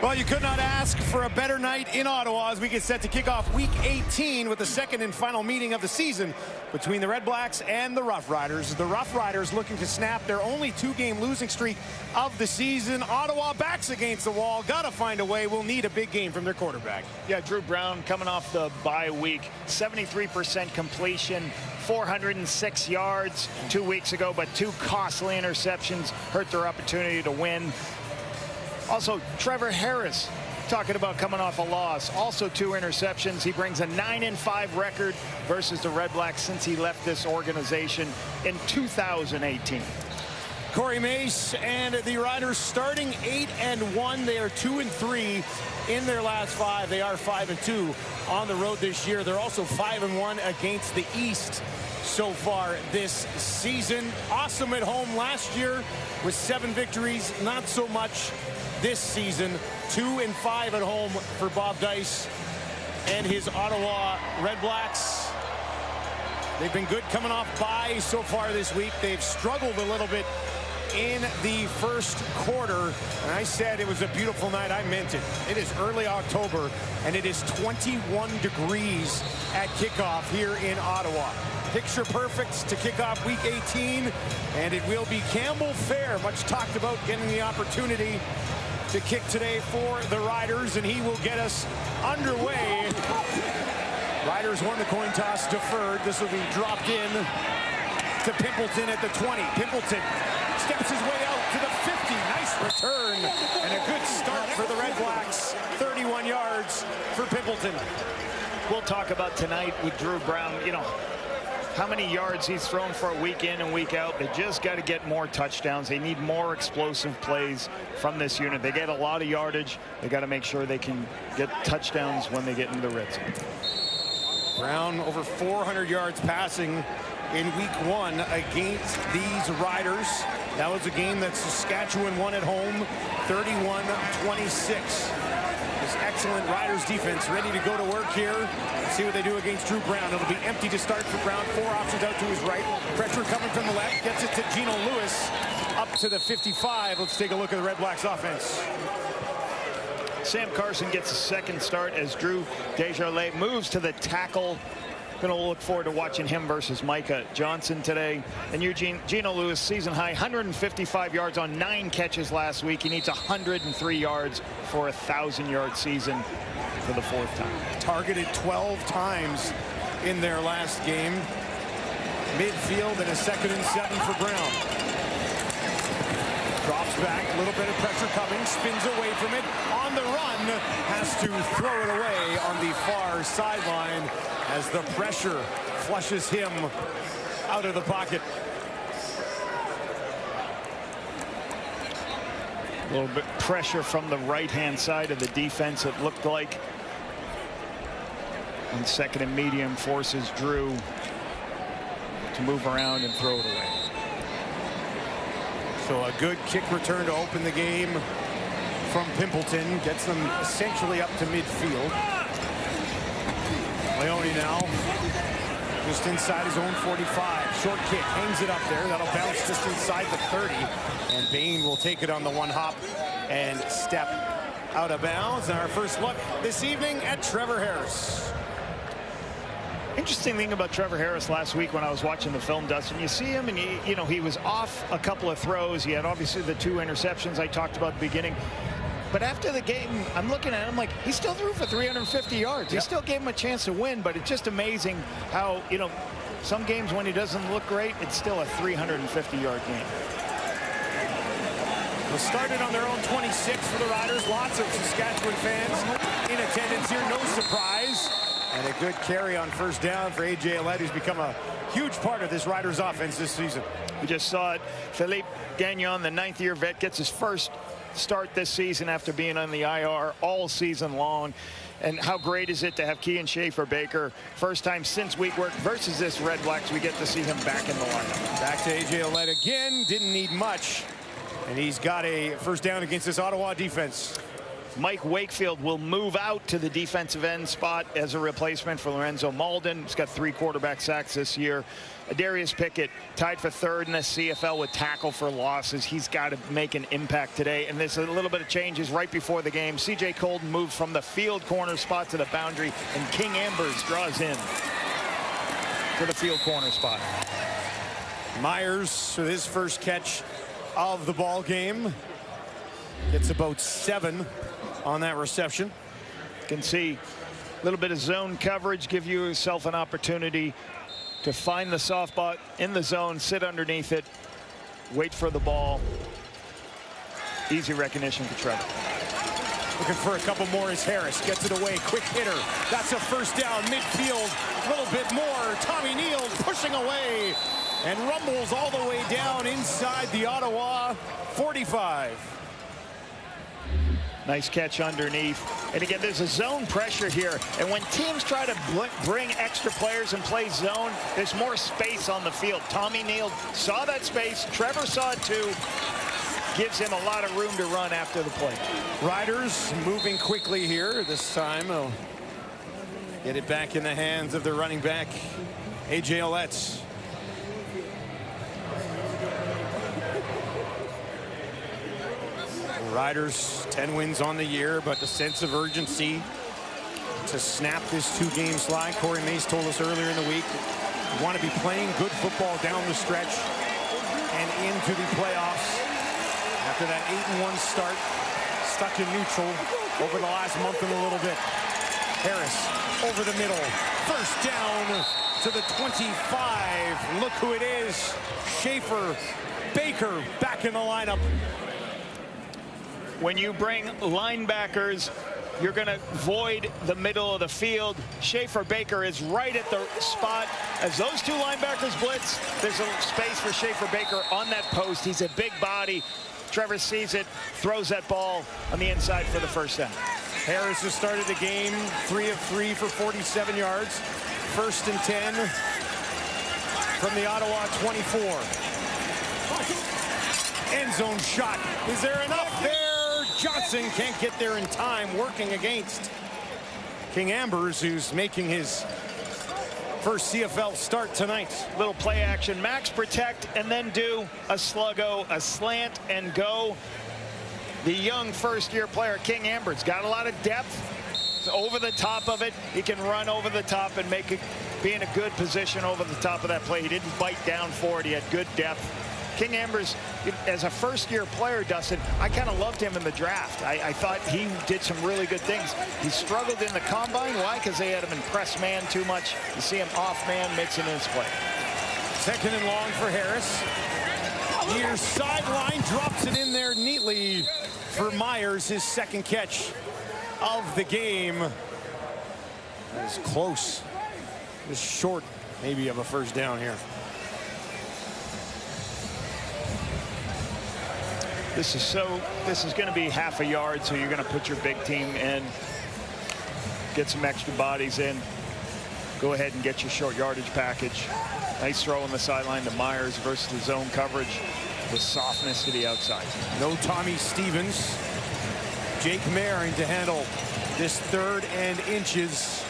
Well, you could not ask for a better night in Ottawa as we get set to kick off Week 18 with the second and final meeting of the season between the Red Blacks and the Rough Riders. The Rough Riders looking to snap their only two-game losing streak of the season. Ottawa backs against the wall. Got to find a way. We'll need a big game from their quarterback. Yeah, Drew Brown coming off the bye week. 73% completion. 406 yards 2 weeks ago, but two costly interceptions hurt their opportunity to win. Also, Trevor Harris, talking about coming off a loss. Also 2 interceptions. He brings a 9-5 record versus the Red Blacks since he left this organization in 2018. Corey Mace and the Riders starting 8-1. They are 2-3 in their last 5. They are 5-2 on the road this year. They're also 5-1 against the East so far this season. Awesome at home last year with 7 victories. Not so much this season. 2-5 at home for Bob Dice and his Ottawa REDBLACKS. They've been good coming off bye so far this week. They've struggled a little bit in the first quarter, and I said it was a beautiful night. I meant it. It is early October, and it is 21 degrees at kickoff here in Ottawa. Picture perfect to kick off Week 18, and it will be Campbell Fair, much talked about, getting the opportunity to kick today for the Riders, and he will get us underway. Riders won the coin toss, deferred. This will be dropped in to Pimpleton at the 20. Pimpleton steps his way out to the 50. Nice return and a good start for the Red Blacks. 31 yards for Pimpleton. We'll talk about tonight with Drew Brown, you know, how many yards he's thrown for a week in and week out. They just got to get more touchdowns. They need more explosive plays from this unit. They get a lot of yardage. They got to make sure they can get touchdowns when they get into the red zone. Brown over 400 yards passing in week 1 against these Riders. That was a game that Saskatchewan won at home, 31-26. This excellent Riders defense ready to go to work here. Let's see what they do against Drew Brown. It'll be empty to start for Brown. 4 options out to his right. Pressure coming from the left. Gets it to Gino Lewis up to the 55. Let's take a look at the Red Blacks offense. Sam Carson gets a second start as Drew Desjardins moves to the tackle. Going to look forward to watching him versus Micah Johnson today. And Gino Lewis, season high, 155 yards on 9 catches last week. He needs 103 yards for a 1,000-yard season for the 4th time. Targeted 12 times in their last game. Midfield and a 2nd and 7 for Brown. Drops back, a little bit of pressure coming, spins away from it. On the run, has to throw it away on the far sideline as the pressure flushes him out of the pocket. A little bit pressure from the right-hand side of the defense, it looked like. And 2nd and medium forces Drew to move around and throw it away. So a good kick return to open the game from Pimpleton. Gets them essentially up to midfield. Leone now just inside his own 45. Short kick, hangs it up there. That'll bounce just inside the 30. And Bain will take it on the one hop and step out of bounds. And our first look this evening at Trevor Harris. Interesting thing about Trevor Harris last week when I was watching the film, Dustin, you see him and you know, he was off a couple of throws. He had obviously the 2 interceptions I talked about at the beginning. But after the game, I'm looking at him like he still threw for 350 yards. He still gave him a chance to win, but it's just amazing how, you know, some games when he doesn't look great, it's still a 350-yard game. Well, started on their own 26 for the Riders. Lots of Saskatchewan fans in attendance here. No surprise. And a good carry on first down for A.J. Ouellette, who's become a huge part of this Riders offense this season. We just saw it. Philippe Gagnon, the 9th-year vet, gets his first start this season after being on the IR all season long. And how great is it to have Kean Schaefer-Baker, first time since week work versus this Red Blacks, we get to see him back in the lineup. Back to A.J. Ouellette again. Didn't need much. And he's got a first down against this Ottawa defense. Mike Wakefield will move out to the defensive end spot as a replacement for Lorenzo Malden. He's got 3 quarterback sacks this year. Darius Pickett tied for 3rd in the CFL with tackle for losses. He's got to make an impact today. And there's a little bit of changes right before the game. CJ Colton moves from the field corner spot to the boundary, and King Ambers draws in to the field corner spot. Myers with his first catch of the ball game. Gets about 7 on that reception. You can see a little bit of zone coverage, give yourself an opportunity to find the soft spot in the zone, sit underneath it, wait for the ball. Easy recognition for Trevor. Looking for a couple more is Harris. Gets it away. Quick hitter. That's a first down midfield. A little bit more. Tommy Neal pushing away and rumbles all the way down inside the Ottawa 45. Nice catch underneath. And again, there's a zone pressure here. And when teams try to bring extra players and play zone, there's more space on the field. Tommy Neal saw that space. Trevor saw it too. Gives him a lot of room to run after the play. Riders moving quickly here. This time they'll get it back in the hands of their running back, A.J. Ouellette. Riders 10 wins on the year, but the sense of urgency to snap this 2-game slide. Corey Mace told us earlier in the week, you want to be playing good football down the stretch and into the playoffs. After that 8-1 start, stuck in neutral over the last month and a little bit. Harris over the middle, first down to the 25. Look who it is, Schaefer Baker back in the lineup. When you bring linebackers, you're going to void the middle of the field. Schaefer Baker is right at the spot. As those 2 linebackers blitz, there's a space for Schaefer Baker on that post. He's a big body. Trevor sees it, throws that ball on the inside for the first down. Harris has started the game 3 of 3 for 47 yards. 1st and 10 from the Ottawa 24. End zone shot. Is there enough there? Johnson can't get there in time, working against King Ambers, who's making his first CFL start tonight. Little play action, max protect, and then do a sluggo, a slant, and go. The young first-year player, King Ambers, got a lot of depth. Over the top of it, he can run over the top and make it be in a good position over the top of that play. He didn't bite down for it. He had good depth. King Ambers, as a first-year player, Dustin, I kind of loved him in the draft. I thought he did some really good things. He struggled in the combine. Why? Because they had him in press man too much. You see him off man mixing in his play. 2nd and long for Harris. Near sideline, drops it in there neatly for Myers, his 2nd catch of the game. That is close. Just short, maybe, of a first down here. This is going to be half a yard, so you're going to put your big team in, get some extra bodies in, go ahead and get your short yardage package. Nice throw on the sideline to Myers versus the zone coverage with softness to the outside. No Tommy Stevens. Jake Marin to handle this 3rd and inches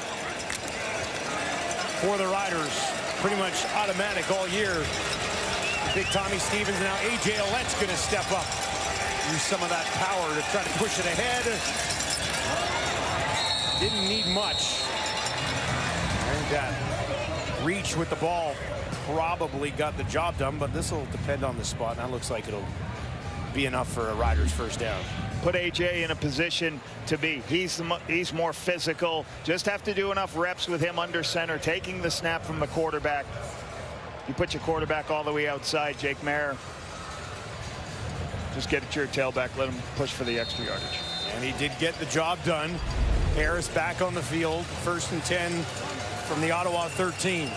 for the Riders. Pretty much automatic all year. Big Tommy Stevens. Now A.J. Ouellette's going to step up. Use some of that power to try to push it ahead. Didn't need much. And that reach with the ball probably got the job done, but this will depend on the spot. That looks like it'll be enough for a Riders first down. Put AJ in a position to be. He's more physical. Just have to do enough reps with him under center, taking the snap from the quarterback. You put your quarterback all the way outside, Jake Mayer. Just get it to your tailback, let him push for the extra yardage. And he did get the job done. Harris back on the field, 1st and 10 from the Ottawa 13.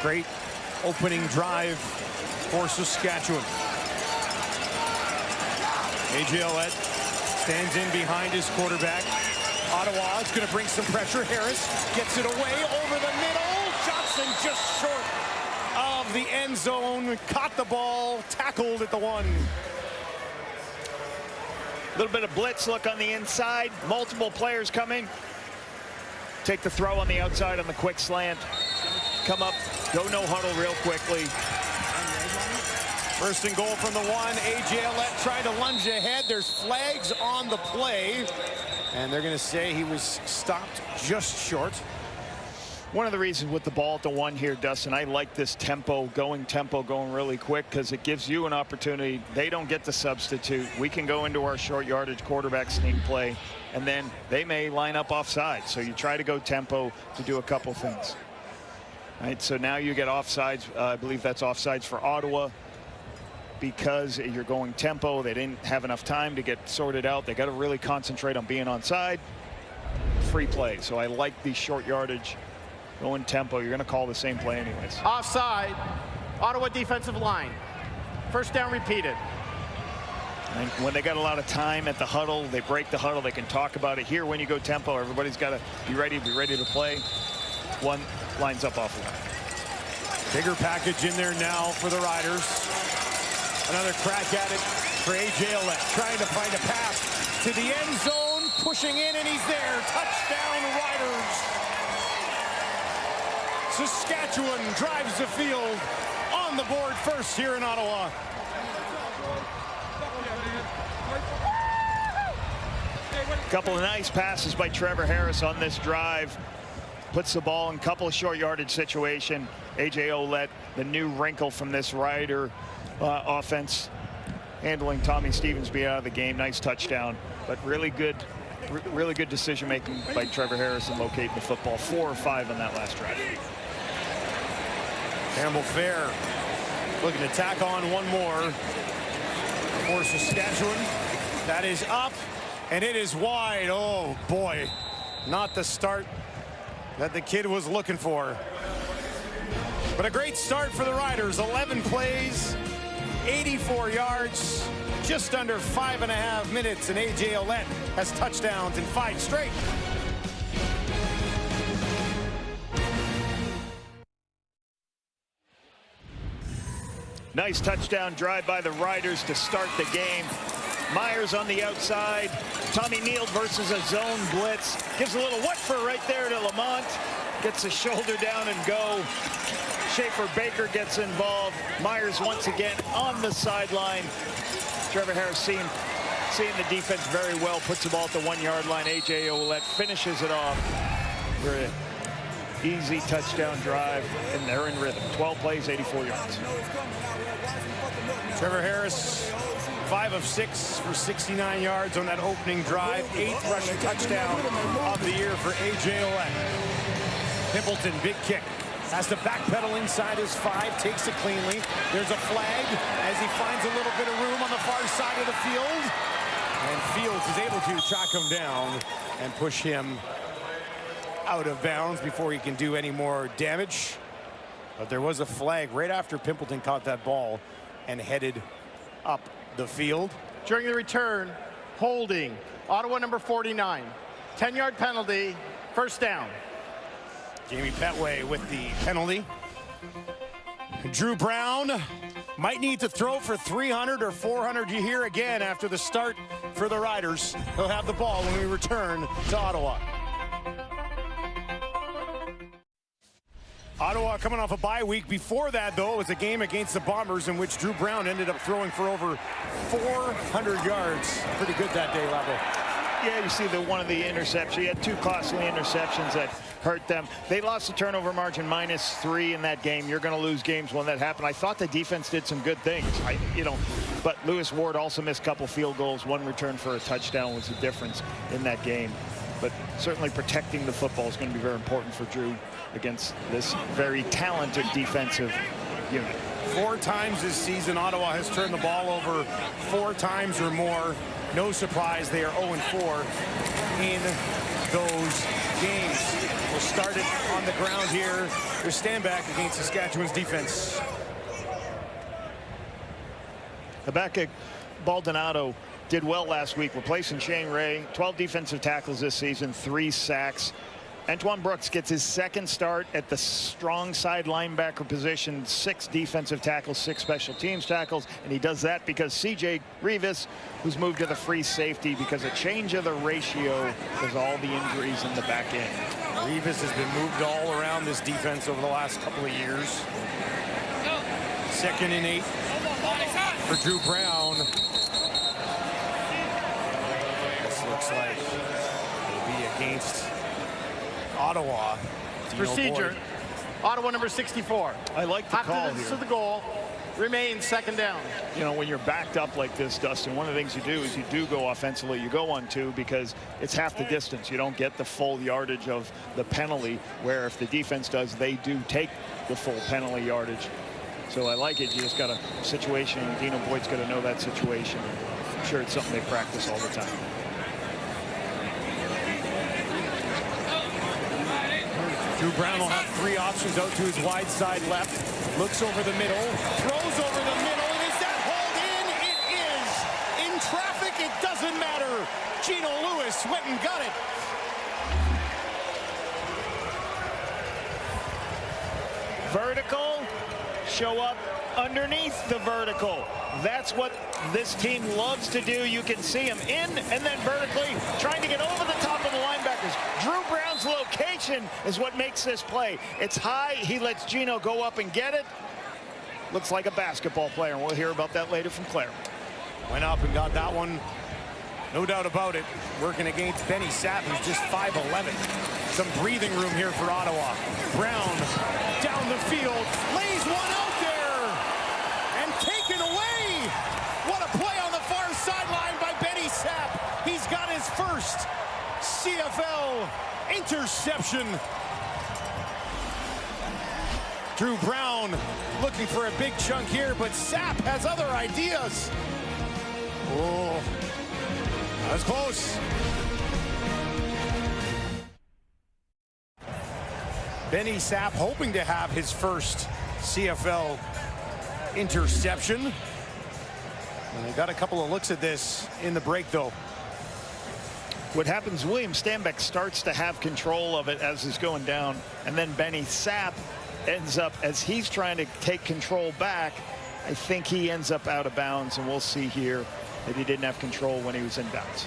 Great opening drive for Saskatchewan. A.J. Ouellette stands in behind his quarterback. Ottawa is going to bring some pressure. Harris gets it away over the middle. Johnson just short of the end zone. Caught the ball, tackled at the 1. little bit of blitz look on the inside. Multiple players coming. Take the throw on the outside on the quick slant. Come up, go no huddle real quickly. First and goal from the 1. A.J. Ouellette trying to lunge ahead. There's flags on the play. And they're going to say he was stopped just short. One of the reasons with the ball at the 1 here, Dustin, I like this tempo going really quick because it gives you an opportunity. They don't get to substitute. We can go into our short yardage quarterback sneak play, and then they may line up offside. So you try to go tempo to do a couple things. Right, so now you get offsides. I believe that's offsides for Ottawa because you're going tempo. They didn't have enough time to get sorted out. They got to really concentrate on being onside. Free play. So I like the short yardage. Going tempo, you're going to call the same play anyways. Offside, Ottawa defensive line. First down repeated. And when they got a lot of time at the huddle, they break the huddle, they can talk about it. Here, when you go tempo, everybody's got to be ready to play. One lines up off the line. Bigger package in there now for the Riders. Another crack at it for A.J. Ouellette, trying to find a path to the end zone, pushing in, and he's there. Touchdown, Riders. Saskatchewan drives the field on the board first here in Ottawa. A couple of nice passes by Trevor Harris on this drive. Puts the ball in a couple of short yardage situation. A.J. Ouellette, the new wrinkle from this Rider offense, handling Tommy Stevens being out of the game. Nice touchdown, but really good decision making by Trevor Harris and locating the football. 4 or 5 on that last drive. Campbell Fair looking to tack on one more for Saskatchewan. That is up, and it is wide. Oh, boy. Not the start that the kid was looking for. But a great start for the Riders. 11 plays, 84 yards, just under 5.5 minutes, and A.J. Ouellette has touchdowns in 5 straight. Nice touchdown drive by the Riders to start the game. Myers on the outside. Tommy Neal versus a zone blitz. Gives a little what for right there to Lamont. Gets the shoulder down and go. Schaefer Baker gets involved. Myers once again on the sideline. Trevor Harris seeing the defense very well. Puts the ball at the 1-yard line. A.J. Ouellette finishes it off. Very easy touchdown drive, and they're in rhythm. 12 plays, 84 yards. Trevor Harris, 5 of 6 for 69 yards on that opening drive. 8th rushing touchdown of the year for A.J. Ouellette. Pimpleton, big kick. Has to backpedal inside his 5, takes it cleanly. There's a flag as he finds a little bit of room on the far side of the field. And Fields is able to track him down and push him out of bounds before he can do any more damage. But there was a flag right after Pimpleton caught that ball and headed up the field. During the return, holding, Ottawa number 49. 10-yard penalty, first down. Jamie Petway with the penalty. Drew Brown might need to throw for 300 or 400 here again after the start for the Riders. He'll have the ball when we return to Ottawa. Ottawa coming off a bye week. Before that, though, it was a game against the Bombers in which Drew Brown ended up throwing for over 400 yards. Pretty good that day, Labo. Yeah, you see one of the interceptions. He had 2 costly interceptions that hurt them. They lost the turnover margin -3 in that game. You're going to lose games when that happened. I thought the defense did some good things. But Lewis Ward also missed a couple field goals. 1 return for a touchdown was the difference in that game. But certainly protecting the football is going to be very important for Drew against this very talented defensive unit. 4 times this season, Ottawa has turned the ball over 4 times or more. No surprise, they are 0-4 in those games. We'll start it on the ground here. Their stand back against Saskatchewan's defense. Habakkuk Baldonado did well last week, replacing Shane Ray. 12 defensive tackles this season, 3 sacks. Antoine Brooks gets his second start at the strong side linebacker position, 6 defensive tackles, 6 special teams tackles, and he does that because C.J. Revis, who's moved to the free safety because a change of the ratio is all the injuries in the back end. Revis has been moved all around this defense over the last couple of years. 2nd and 8 for Drew Brown. This looks like it'll be against Ottawa. Procedure. Ottawa number 64. I like the call here. To the goal. Remains 2nd down. You know, when you're backed up like this, Dustin, one of the things you do is you do go offensively. You go on 2 because it's half the distance. You don't get the full yardage of the penalty, where if the defense does, they do take the full penalty yardage. So I like it. You just got a situation, and Dino Boyd's got to know that situation. I'm sure it's something they practice all the time. Drew Brown will have 3 options out to his wide side left. Looks over the middle, throws over the middle, and is that hauled in? It is. In traffic, it doesn't matter. Gino Lewis went and got it. Vertical, show up underneath the vertical. That's what this team loves to do. You can see him in and then vertically trying to get over the top of the linebackers. Drew Brown's location is what makes this play. It's high. He lets Gino go up and get it. Looks like a basketball player, and we'll hear about that later from Claire. Went up and got that one. No doubt about it. Working against Benny Sapp, who's just 5'11". Some breathing room here for Ottawa. Brown down the field, lays one out there, and taken away. What a play on the far sideline by Benny Sapp. He's got his first CFL interception. Drew Brown looking for a big chunk here, but Sapp has other ideas. Oh, that was close. Benny Sapp hoping to have his first CFL interception. And they got a couple of looks at this in the break, though. What happens, William Stanback starts to have control of it as he's going down, and then Benny Sapp ends up, as he's trying to take control back, I think he ends up out of bounds, and we'll see here that he didn't have control when he was in bounds.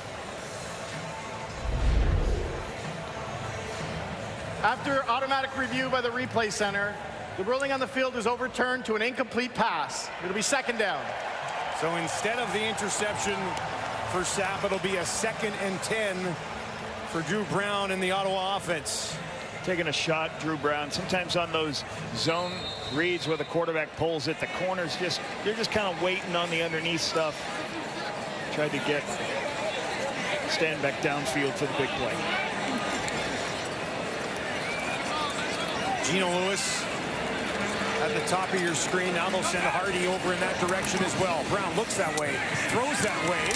After automatic review by the replay center, the ruling on the field is overturned to an incomplete pass. It'll be 2nd down. So instead of the interception for Sapp, it'll be a 2nd and 10 for Drew Brown in the Ottawa offense. Taking a shot, Drew Brown. Sometimes on those zone reads where the quarterback pulls it, the corners you're just kind of waiting on the underneath stuff. Tried to get Stanback downfield for the big play. Gino Lewis at the top of your screen. Now they'll send Hardy over in that direction as well. Brown looks that way, throws that way,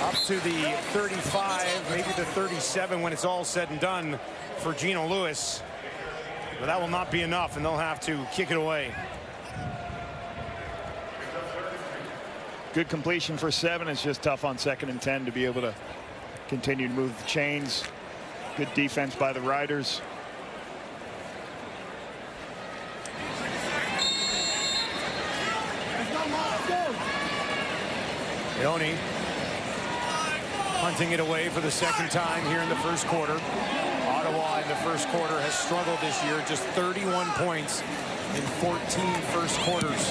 up to the 35, maybe the 37 when it's all said and done for Gino Lewis. But that will not be enough, and they'll have to kick it away. Good completion for 7. It's just tough on 2nd and 10 to be able to continue to move the chains. Good defense by the Riders. Leone hunting it away for the 2nd time here in the first quarter. Ottawa in the first quarter has struggled this year, just 31 points in 14 first quarters.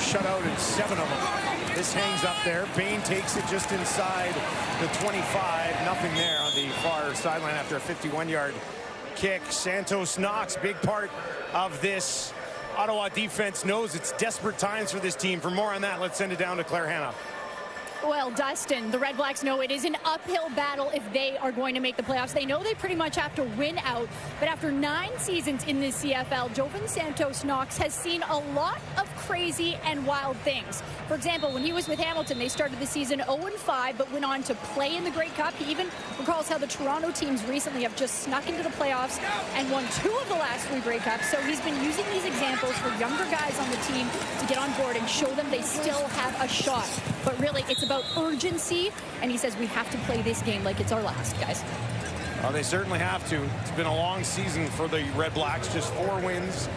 Shut out in 7 of them. This hangs up there. Bain takes it just inside the 25. Nothing there on the far sideline after a 51-yard kick. Santos Knox, big part of this. Ottawa defense knows it's desperate times for this team. For more on that, let's send it down to Claire Hanna. Well, Dustin, the Red Blacks know it is an uphill battle if they are going to make the playoffs. They know they pretty much have to win out. But after 9 seasons in the CFL, Jovan Santos Knox has seen a lot of crazy and wild things. For example, when he was with Hamilton, they started the season 0-5, but went on to play in the Grey Cup. He even recalls how the Toronto teams recently have just snuck into the playoffs and won 2 of the last 3 Grey Cups. So he's been using these examples for younger guys on the team to get on board and show them they still have a shot. But really, it's about urgency, and he says we have to play this game like it's our last, guys. Well, they certainly have to. It's been a long season for the Red Blacks, just 4 wins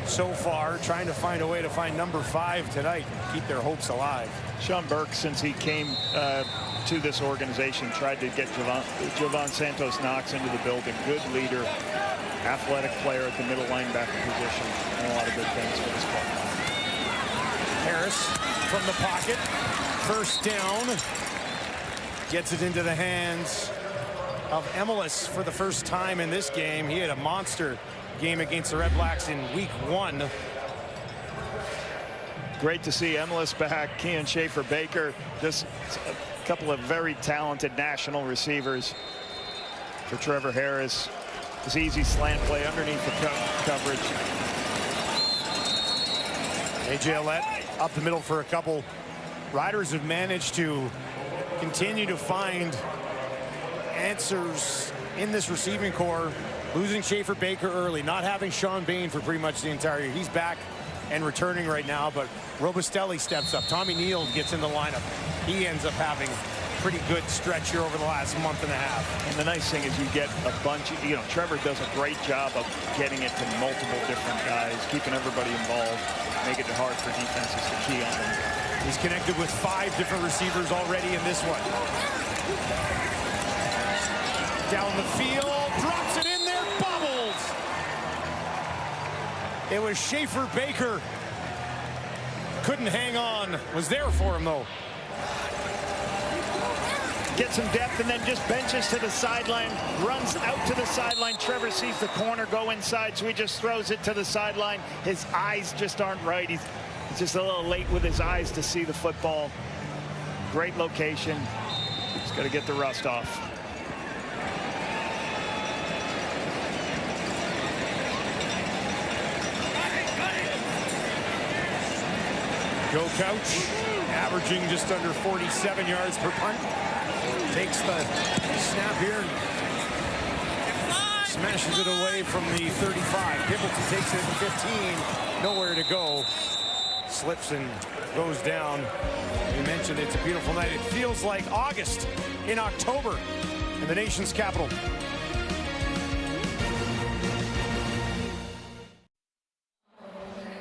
so far, trying to find a way to find number 5 tonight, keep their hopes alive. Sean Burke, since he came to this organization, tried to get Jovan Santos Knox into the building. Good leader, athletic player at the middle linebacker position, and a lot of good things for this club. Harris from the pocket, first down, gets it into the hands of Emelis for the first time in this game. He had a monster game against the Red Blacks in week 1. Great to see Emelis back. Keon Schaefer-Baker, just a couple of very talented national receivers for Trevor Harris. This easy slant play underneath the coverage. A.J. Ouellette up the middle for a couple. Riders have managed to continue to find answers in this receiving core. Losing Schaefer-Baker early, not having Sean Bain for pretty much the entire year. He's back and returning right now, but Robustelli steps up. Tommy Neal gets in the lineup. He ends up having a pretty good stretch here over the last month and a half. And the nice thing is you get a bunch of, Trevor does a great job of getting it to multiple different guys, keeping everybody involved, make it hard for defenses to key on them. He's connected with 5 different receivers already in this one. Down the field, drops it in there, bobbles. It was Schaefer-Baker. Couldn't hang on. Was there for him, though. Gets some depth and then just benches to the sideline, runs out to the sideline. Trevor sees the corner go inside, so he just throws it to the sideline. His eyes just aren't right. He's just a little late with his eyes to see the football. Great location. He's got to get the rust off. Joe Couch, averaging just under 47 yards per punt. Takes the snap here. Smashes it away from the 35. Pimpleton takes it at the 15. Nowhere to go. Slips and goes down. We mentioned it's a beautiful night. It feels like August in October in the nation's capital.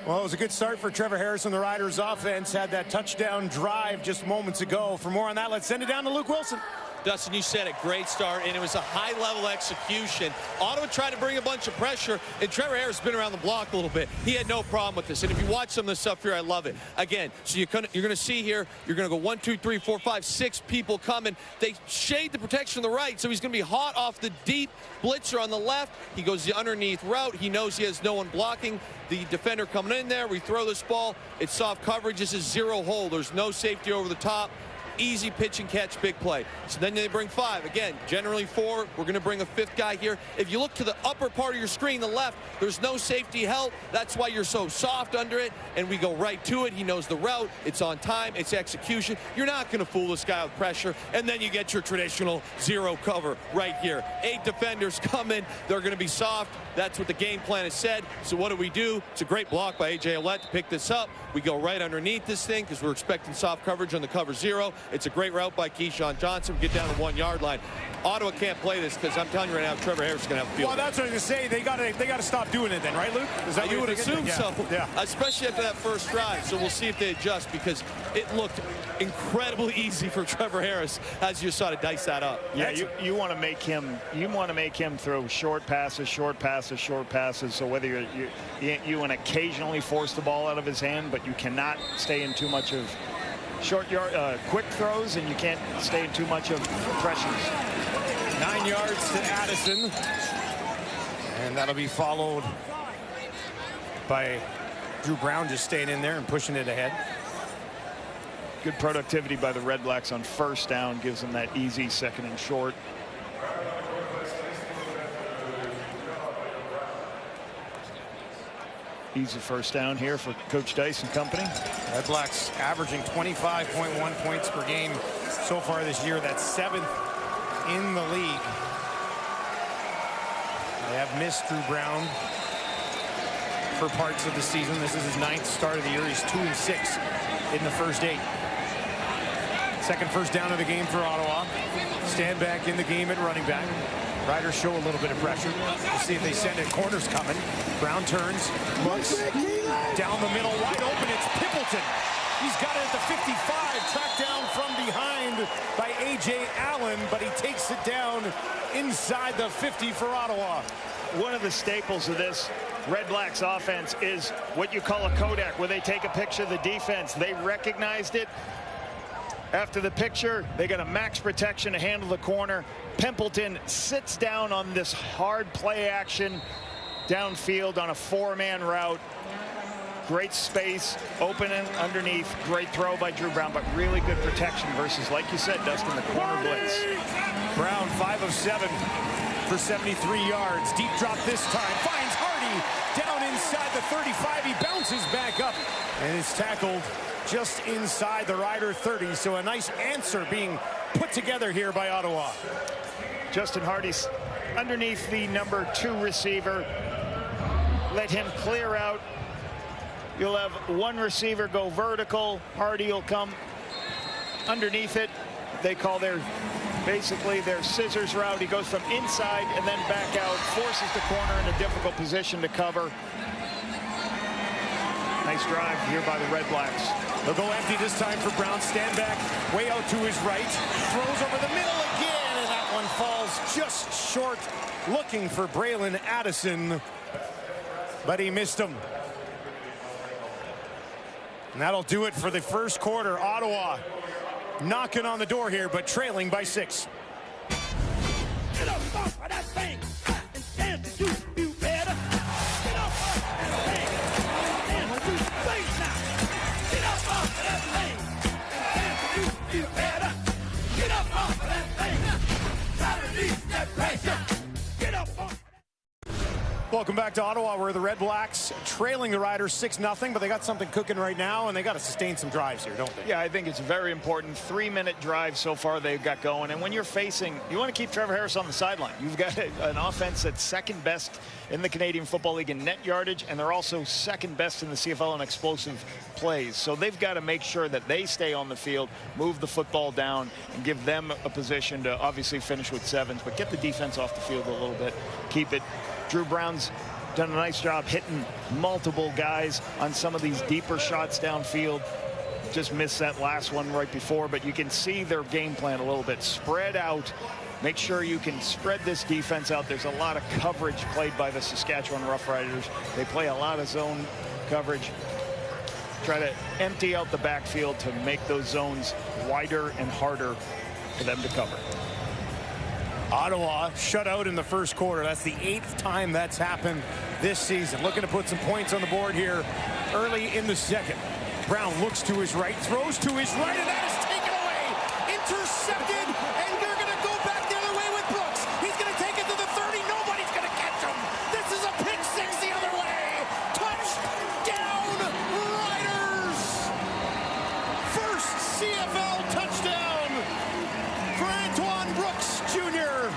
Well, it was a good start for Trevor Harris and the Riders offense. Had that touchdown drive just moments ago. For more on that, let's send it down to Luke Wilson. Dustin, you said it, great start, and it was a high-level execution. Ottawa tried to bring a bunch of pressure, and Trevor Harris has been around the block a little bit. He had no problem with this, and if you watch some of this stuff here, I love it. Again, so you're going to see here, you're going to go 1, 2, 3, 4, 5, 6 people coming. They shade the protection on the right, so he's going to be hot off the deep blitzer on the left. He goes the underneath route. He knows he has no one blocking. The defender coming in there, we throw this ball. It's soft coverage. This is 0 hole. There's no safety over the top. Easy pitch and catch, big play. So then they bring 5. Again, generally 4. We're going to bring a 5th guy here. If you look to the upper part of your screen, the left, there's no safety help. That's why you're so soft under it, and we go right to it. He knows the route. It's on time. It's execution. You're not going to fool this guy with pressure, and then you get your traditional 0 cover right here. 8 defenders come in. They're going to be soft. That's what the game plan has said. So what do? It's a great block by A.J. Ouellette to pick this up. We go right underneath this thing because we're expecting soft coverage on the cover 0. It's a great route by Keyshawn Johnson. We get down the 1-yard line. Ottawa can't play this because I'm telling you right now, Trevor Harris is going to have a field. Well, that's what I was going to say. They got to stop doing it then, right, Luke? Is that you would assume so. Yeah. Especially after that first drive. So we'll see if they adjust because it looked incredibly easy for Trevor Harris as you saw to dice that up. Yeah, you want to make him throw short passes. So whether you want to occasionally force the ball out of his hand, but you cannot stay in too much of quick throws, and you can't stay in too much of pressures. 9 yards to Addison, and that'll be followed by Drew Brown just staying in there and pushing it ahead. Good productivity by the Red Blacks on first down, gives them that easy 2nd and short. Easy first down here for Coach Dice and company. Red Blacks averaging 25.1 points per game so far this year. That's 7th in the league. They have missed Drew Brown for parts of the season. This is his 9th start of the year. He's 2-6 in the first 8. Second first down of the game for Ottawa. Stand back in the game at running back. Riders show a little bit of pressure. We'll see if they send it. Corner's coming. Brown turns, looks down the middle, wide open. It's Pimpleton. He's got it at the 55, tracked down from behind by A.J. Allen, but he takes it down inside the 50 for Ottawa. One of the staples of this Red Blacks offense is what you call a Kodak, where they take a picture of the defense. They recognized it. After the picture, they got a max protection to handle the corner. Pimpleton sits down on this hard play action downfield on a four-man route. Great space, open and underneath. Great throw by Drew Brown, but really good protection versus, like you said, Dustin, the corner blitz. Brown, 5 of 7 for 73 yards. Deep drop this time. Finds Hardy down inside the 35. He bounces back up and is tackled just inside the Rider 30. So a nice answer being put together here by Ottawa. Justin Hardy's underneath the number 2 receiver. Let him clear out. You'll have one receiver go vertical. Hardy will come underneath it. They call basically their scissors route. He goes from inside and then back out, forces the corner in a difficult position to cover. Nice drive here by the Red Blacks. They'll go empty this time for Brown. Stand back, way out to his right. Throws over the middle again, and that one falls just short. Looking for Braylon Addison, but he missed him. And that'll do it for the first quarter. Ottawa knocking on the door here, but trailing by 6. Get up off of that thing and stand to do better. Get up off of that thing and stand to do face now. Get up off of that thing and stand to do better. Get up off of that thing. Try to release that pressure. Get up off. Welcome back to Ottawa, where the Red Blacks trailing the Riders 6-0, but they got something cooking right now, and they got to sustain some drives here, don't they? Yeah, I think it's very important. 3-minute drive so far they've got going, and when you're facing, you want to keep Trevor Harris on the sideline. You've got an offense that's second best in the Canadian Football League in net yardage, and they're also second best in the CFL in explosive plays. So they've got to make sure that they stay on the field, move the football down, and give them a position to obviously finish with 7s, but get the defense off the field a little bit, keep it. Drew Brown's done a nice job hitting multiple guys on some of these deeper shots downfield. Just missed that last one right before, but you can see their game plan a little bit. Spread out. Make sure you can spread this defense out. There's a lot of coverage played by the Saskatchewan Roughriders. They play a lot of zone coverage. Try to empty out the backfield to make those zones wider and harder for them to cover. Ottawa shut out in the first quarter. That's the 8th time that's happened this season. Looking to put some points on the board here early in the second. Brown looks to his right, throws to his right, and that is taken away. Intercepted, and they're going to go back the other way with Brooks. He's going to take it to the 30. Nobody's going to catch him. This is a pick 6 the other way. Touchdown, Riders. First CFL touchdown for Antoine Brooks Jr.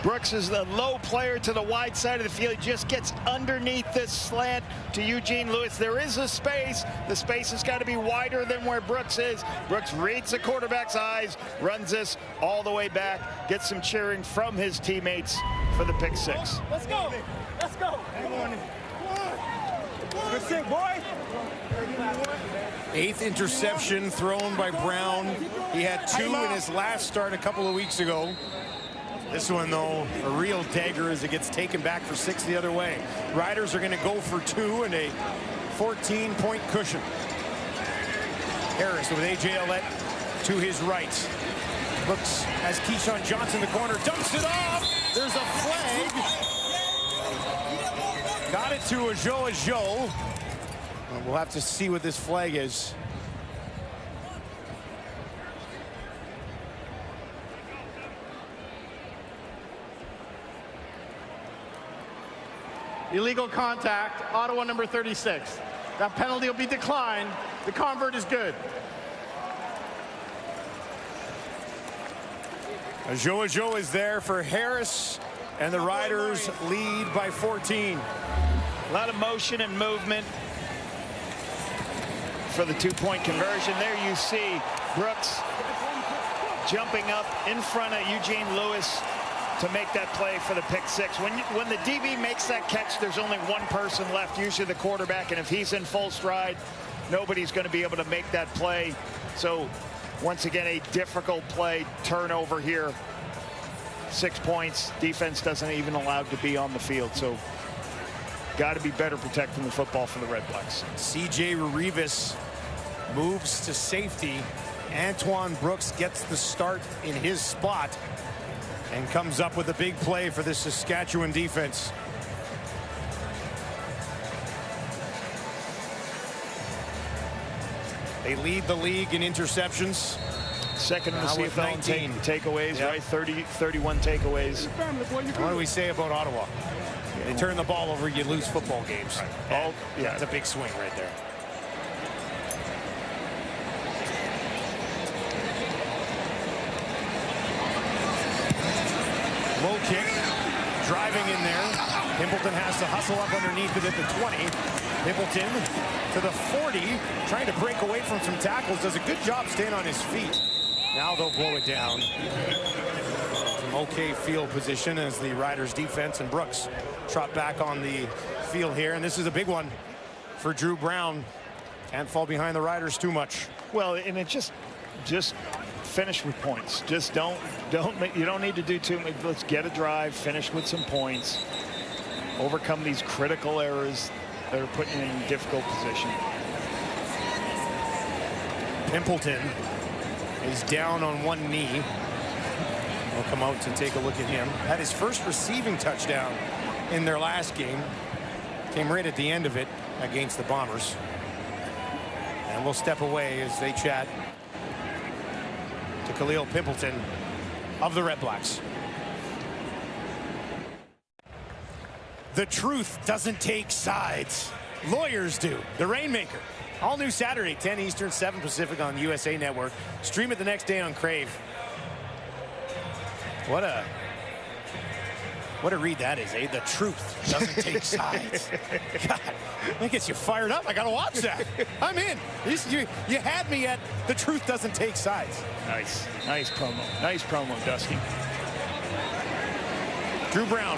Brooks is the low player to the wide side of the field. He just gets underneath this slant to Eugene Lewis. There is a space. The space has got to be wider than where Brooks is. Brooks reads the quarterback's eyes, runs this all the way back, gets some cheering from his teammates for the pick 6. Let's go. Let's go. Good shit, boy. 8th interception thrown by Brown. He had 2 in his last start a couple of weeks ago. This one, though, a real dagger as it gets taken back for 6 the other way. Riders are going to go for 2 and a 14-point cushion. Harris with A.J. Allett to his right. Looks as Keyshawn Johnson in the corner dumps it off. There's a flag. Got it to Ajo. We'll have to see what this flag is. Illegal contact, Ottawa number 36. That penalty will be declined. The convert is good. Joe is there for Harris, and the Riders lead by 14. A lot of motion and movement for the two-point conversion. There you see Brooks jumping up in front of Eugene Lewis to make that play for the pick six. When the DB makes that catch, there's only one person left, usually the quarterback, and if he's in full stride, nobody's going to be able to make that play. So once again, a difficult play, turnover here. 6 points. Defense doesn't even allow to be on the field. So got to be better protecting the football for the Red Blacks. C.J. Rivas moves to safety. Antoine Brooks gets the start in his spot and comes up with a big play for the Saskatchewan defense. They lead the league in interceptions. Second in the CFL in takeaways, yep. right? 31 takeaways. What do we say about Ottawa? They turn the ball over, you lose football games. Right. Yeah, that's a big swing right there. Low kick, driving in there. Pimpleton has to hustle up underneath it at the 20. Pimpleton to the 40, trying to break away from some tackles. Does a good job staying on his feet. Now they'll blow it down. Some okay field position as the Riders defense and Brooks trot back on the field here. And this is a big one for Drew Brown. Can't fall behind the Riders too much. Well, and it just finish with points. Just you don't need to do too much. Let's get a drive, finish with some points, overcome these critical errors that are putting you in a difficult position. Pimpleton is down on one knee. We'll come out to take a look at him. Had his first receiving touchdown in their last game. Came right at the end of it against the Bombers. And we'll step away as they chat to Khalil Pimpleton of the Red Blacks. The truth doesn't take sides. Lawyers do. The Rainmaker. All new Saturday, 10 Eastern, 7 Pacific on USA Network. Stream it the next day on Crave. What a read that is, eh? The truth doesn't take sides. God, that gets you fired up. I got to watch that. I'm in. You had me at the truth doesn't take sides. Nice. Nice promo. Nice promo, Dusty. Drew Brown,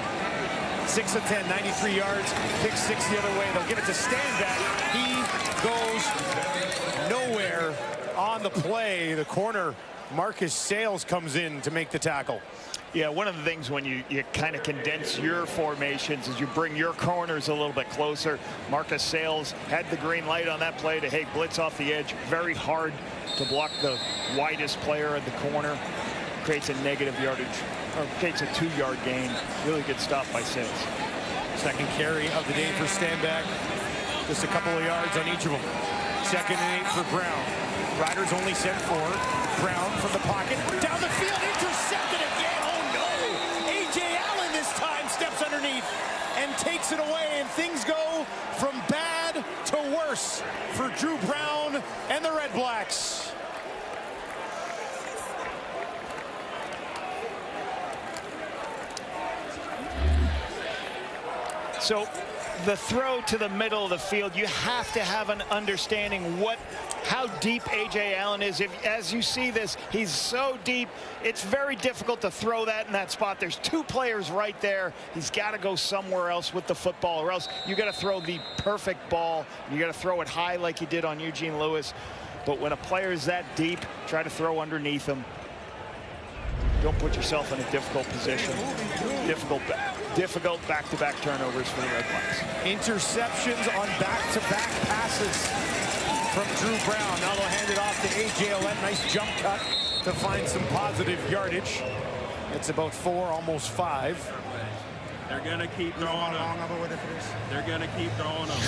6 of 10, 93 yards. Pick 6 the other way. They'll give it to Stanback. He goes nowhere on the play. The corner, Marcus Sales, comes in to make the tackle. Yeah, one of the things when you kind of condense your formations is you bring your corners a little bit closer. Marcus Sales had the green light on that play to, hey, blitz off the edge. Very hard to block the widest player at the corner. Creates a negative yardage, or creates a 2-yard gain. Really good stop by Sales. Second carry of the day for Stanback. Just a couple of yards on each of them. 2nd and 8 for Brown. Riders only sent 4. Brown from the pocket. Down the field, intercepted again. Oh no! A.J. Allen this time steps underneath and takes it away. And things go from bad to worse for Drew Brown and the Red Blacks. So the throw to the middle of the field, you have to have an understanding how deep A.J. Allen is. As you see this, he's so deep, it's very difficult to throw that in that spot. There's 2 players right there. He's got to go somewhere else with the football, or else you got to throw the perfect ball. You got to throw it high like you did on Eugene Lewis. But when a player is that deep, try to throw underneath him. Don't put yourself in a difficult position. Difficult back-to-back turnovers for the Red Blacks. Interceptions on back-to-back passes from Drew Brown. Now they'll hand it off to A.J. Allen. Nice jump cut to find some positive yardage. It's about 4, almost 5. They're going to keep throwing them. They're going to keep throwing them.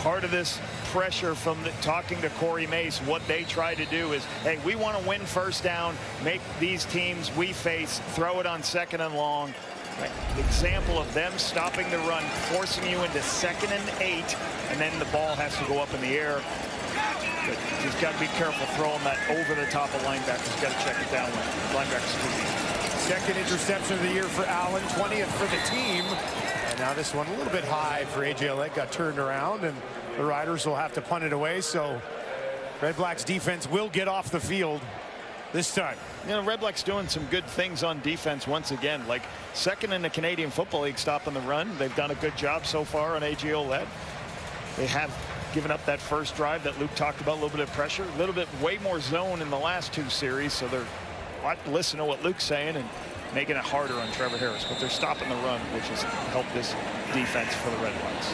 Part of this pressure from talking to Corey Mace, what they try to do is, hey, we want to win first down, make these teams we face throw it on 2nd and long. Right. Example of them stopping the run, forcing you into 2nd and 8, and then the ball has to go up in the air. But he's got to be careful throwing that over the top of linebackers. He's got to check it down when linebackers too deep. Second interception of the year for Allen, 20th for the team. And now this one a little bit high for A.J. Ouellette, got turned around, and the Riders will have to punt it away. So Red Blacks defense will get off the field this time. You know, Red Blacks doing some good things on defense once again. Like second in the Canadian Football League stopping the run. They've done a good job so far on A.J. Ouellette. They have given up that first drive that Luke talked about, a little bit of pressure, a little bit way more zone in the last two series. So they're listening to what Luke's saying and making it harder on Trevor Harris. But they're stopping the run, which has helped this defense for the Red Blacks.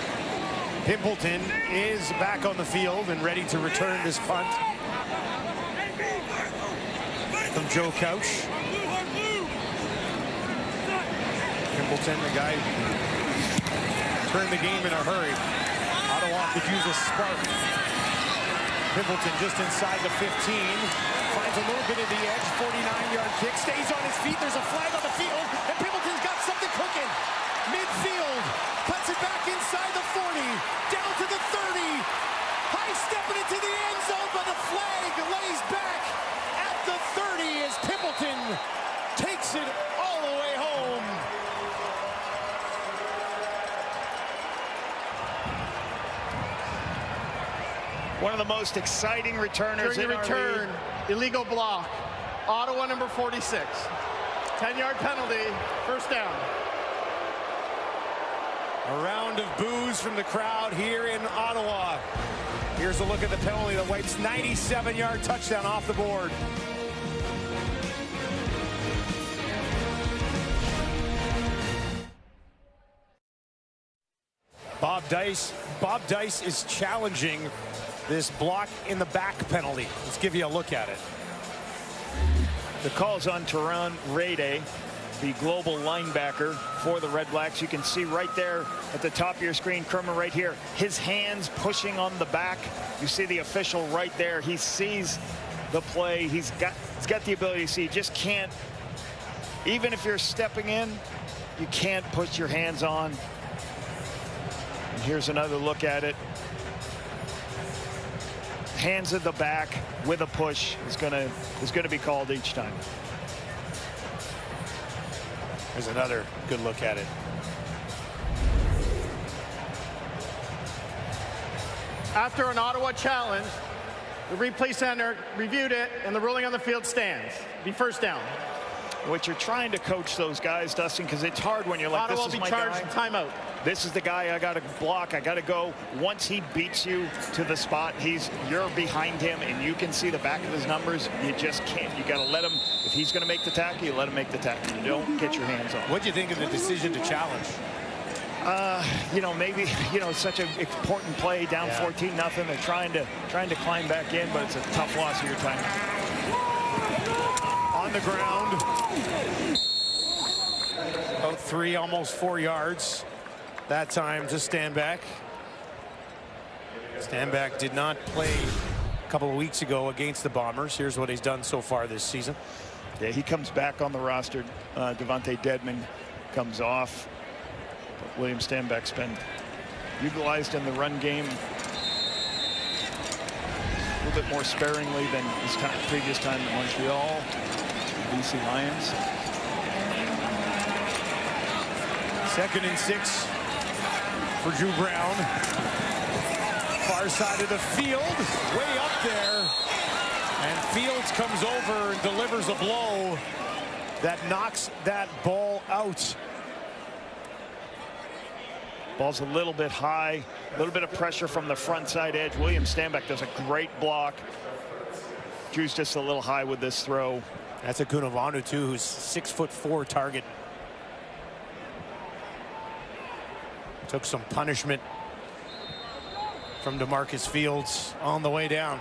Pimpleton is back on the field and ready to return this punt from Joe Couch. Pimpleton, the guy who turned the game in a hurry. Ottawa could use a spark. Pimpleton just inside the 15. Finds a little bit of the edge. 49-yard kick. Stays on his feet. There's a flag on the field. And Pimpleton's got something cooking. Midfield. Cuts it back inside the 40. Down to the 30. High stepping into the end zone, but the flag lays back at the 30 as Pimpleton takes it all the way home. One of the most exciting returners During the return, illegal block. Ottawa number 46. 10-yard penalty, first down. A round of boos from the crowd here in Ottawa. Here's a look at the penalty that wipes 97-yard touchdown off the board. Bob Dice is challenging this block in the back penalty. Let's give you a look at it. The call's on Ottawa REDBLACKS, the global linebacker for the Red Blacks. You can see right there at the top of your screen, Kerman right here, his hands pushing on the back. You see the official right there. He sees the play. He's got the ability to see. Just can't, even if you're stepping in, you can't put your hands on. And here's another look at it. Hands at the back with a push is going to be called each time. There's another good look at it. After an Ottawa challenge, the replay center reviewed it, and the ruling on the field stands. Be first down. What you're trying to coach those guys, Dustin, because it's hard when you're like, Ottawa this is will be my charged guy. timeout. This is the guy I got to block. I got to go. Once he beats you to the spot, you're behind him, and you can see the back of his numbers. You just can't. You got to let him. If he's going to make the tackle, you let him make the tackle. You don't get your hands on. What do you think of the decision to challenge? You know, maybe, you know, it's such an important play, down 14-0. They're trying to climb back in, but it's a tough loss of your time. On the ground. About 3, almost 4 yards. That time to Stanback. Stanback did not play a couple of weeks ago against the Bombers. Here's what he's done so far this season. Yeah, he comes back on the roster. Devontae Dedmon comes off. But William Stanback's been utilized in the run game a little bit more sparingly than his previous time in Montreal, BC Lions. 2nd and 6 for Drew Brown. Far side of the field, way up there. And Fields comes over and delivers a blow that knocks that ball out. Ball's a little bit high, a little bit of pressure from the front side edge. William Stanback does a great block. Drew's just a little high with this throw. That's a Kunavanu too, who's 6'4" target. Took some punishment from DeMarcus Fields on the way down.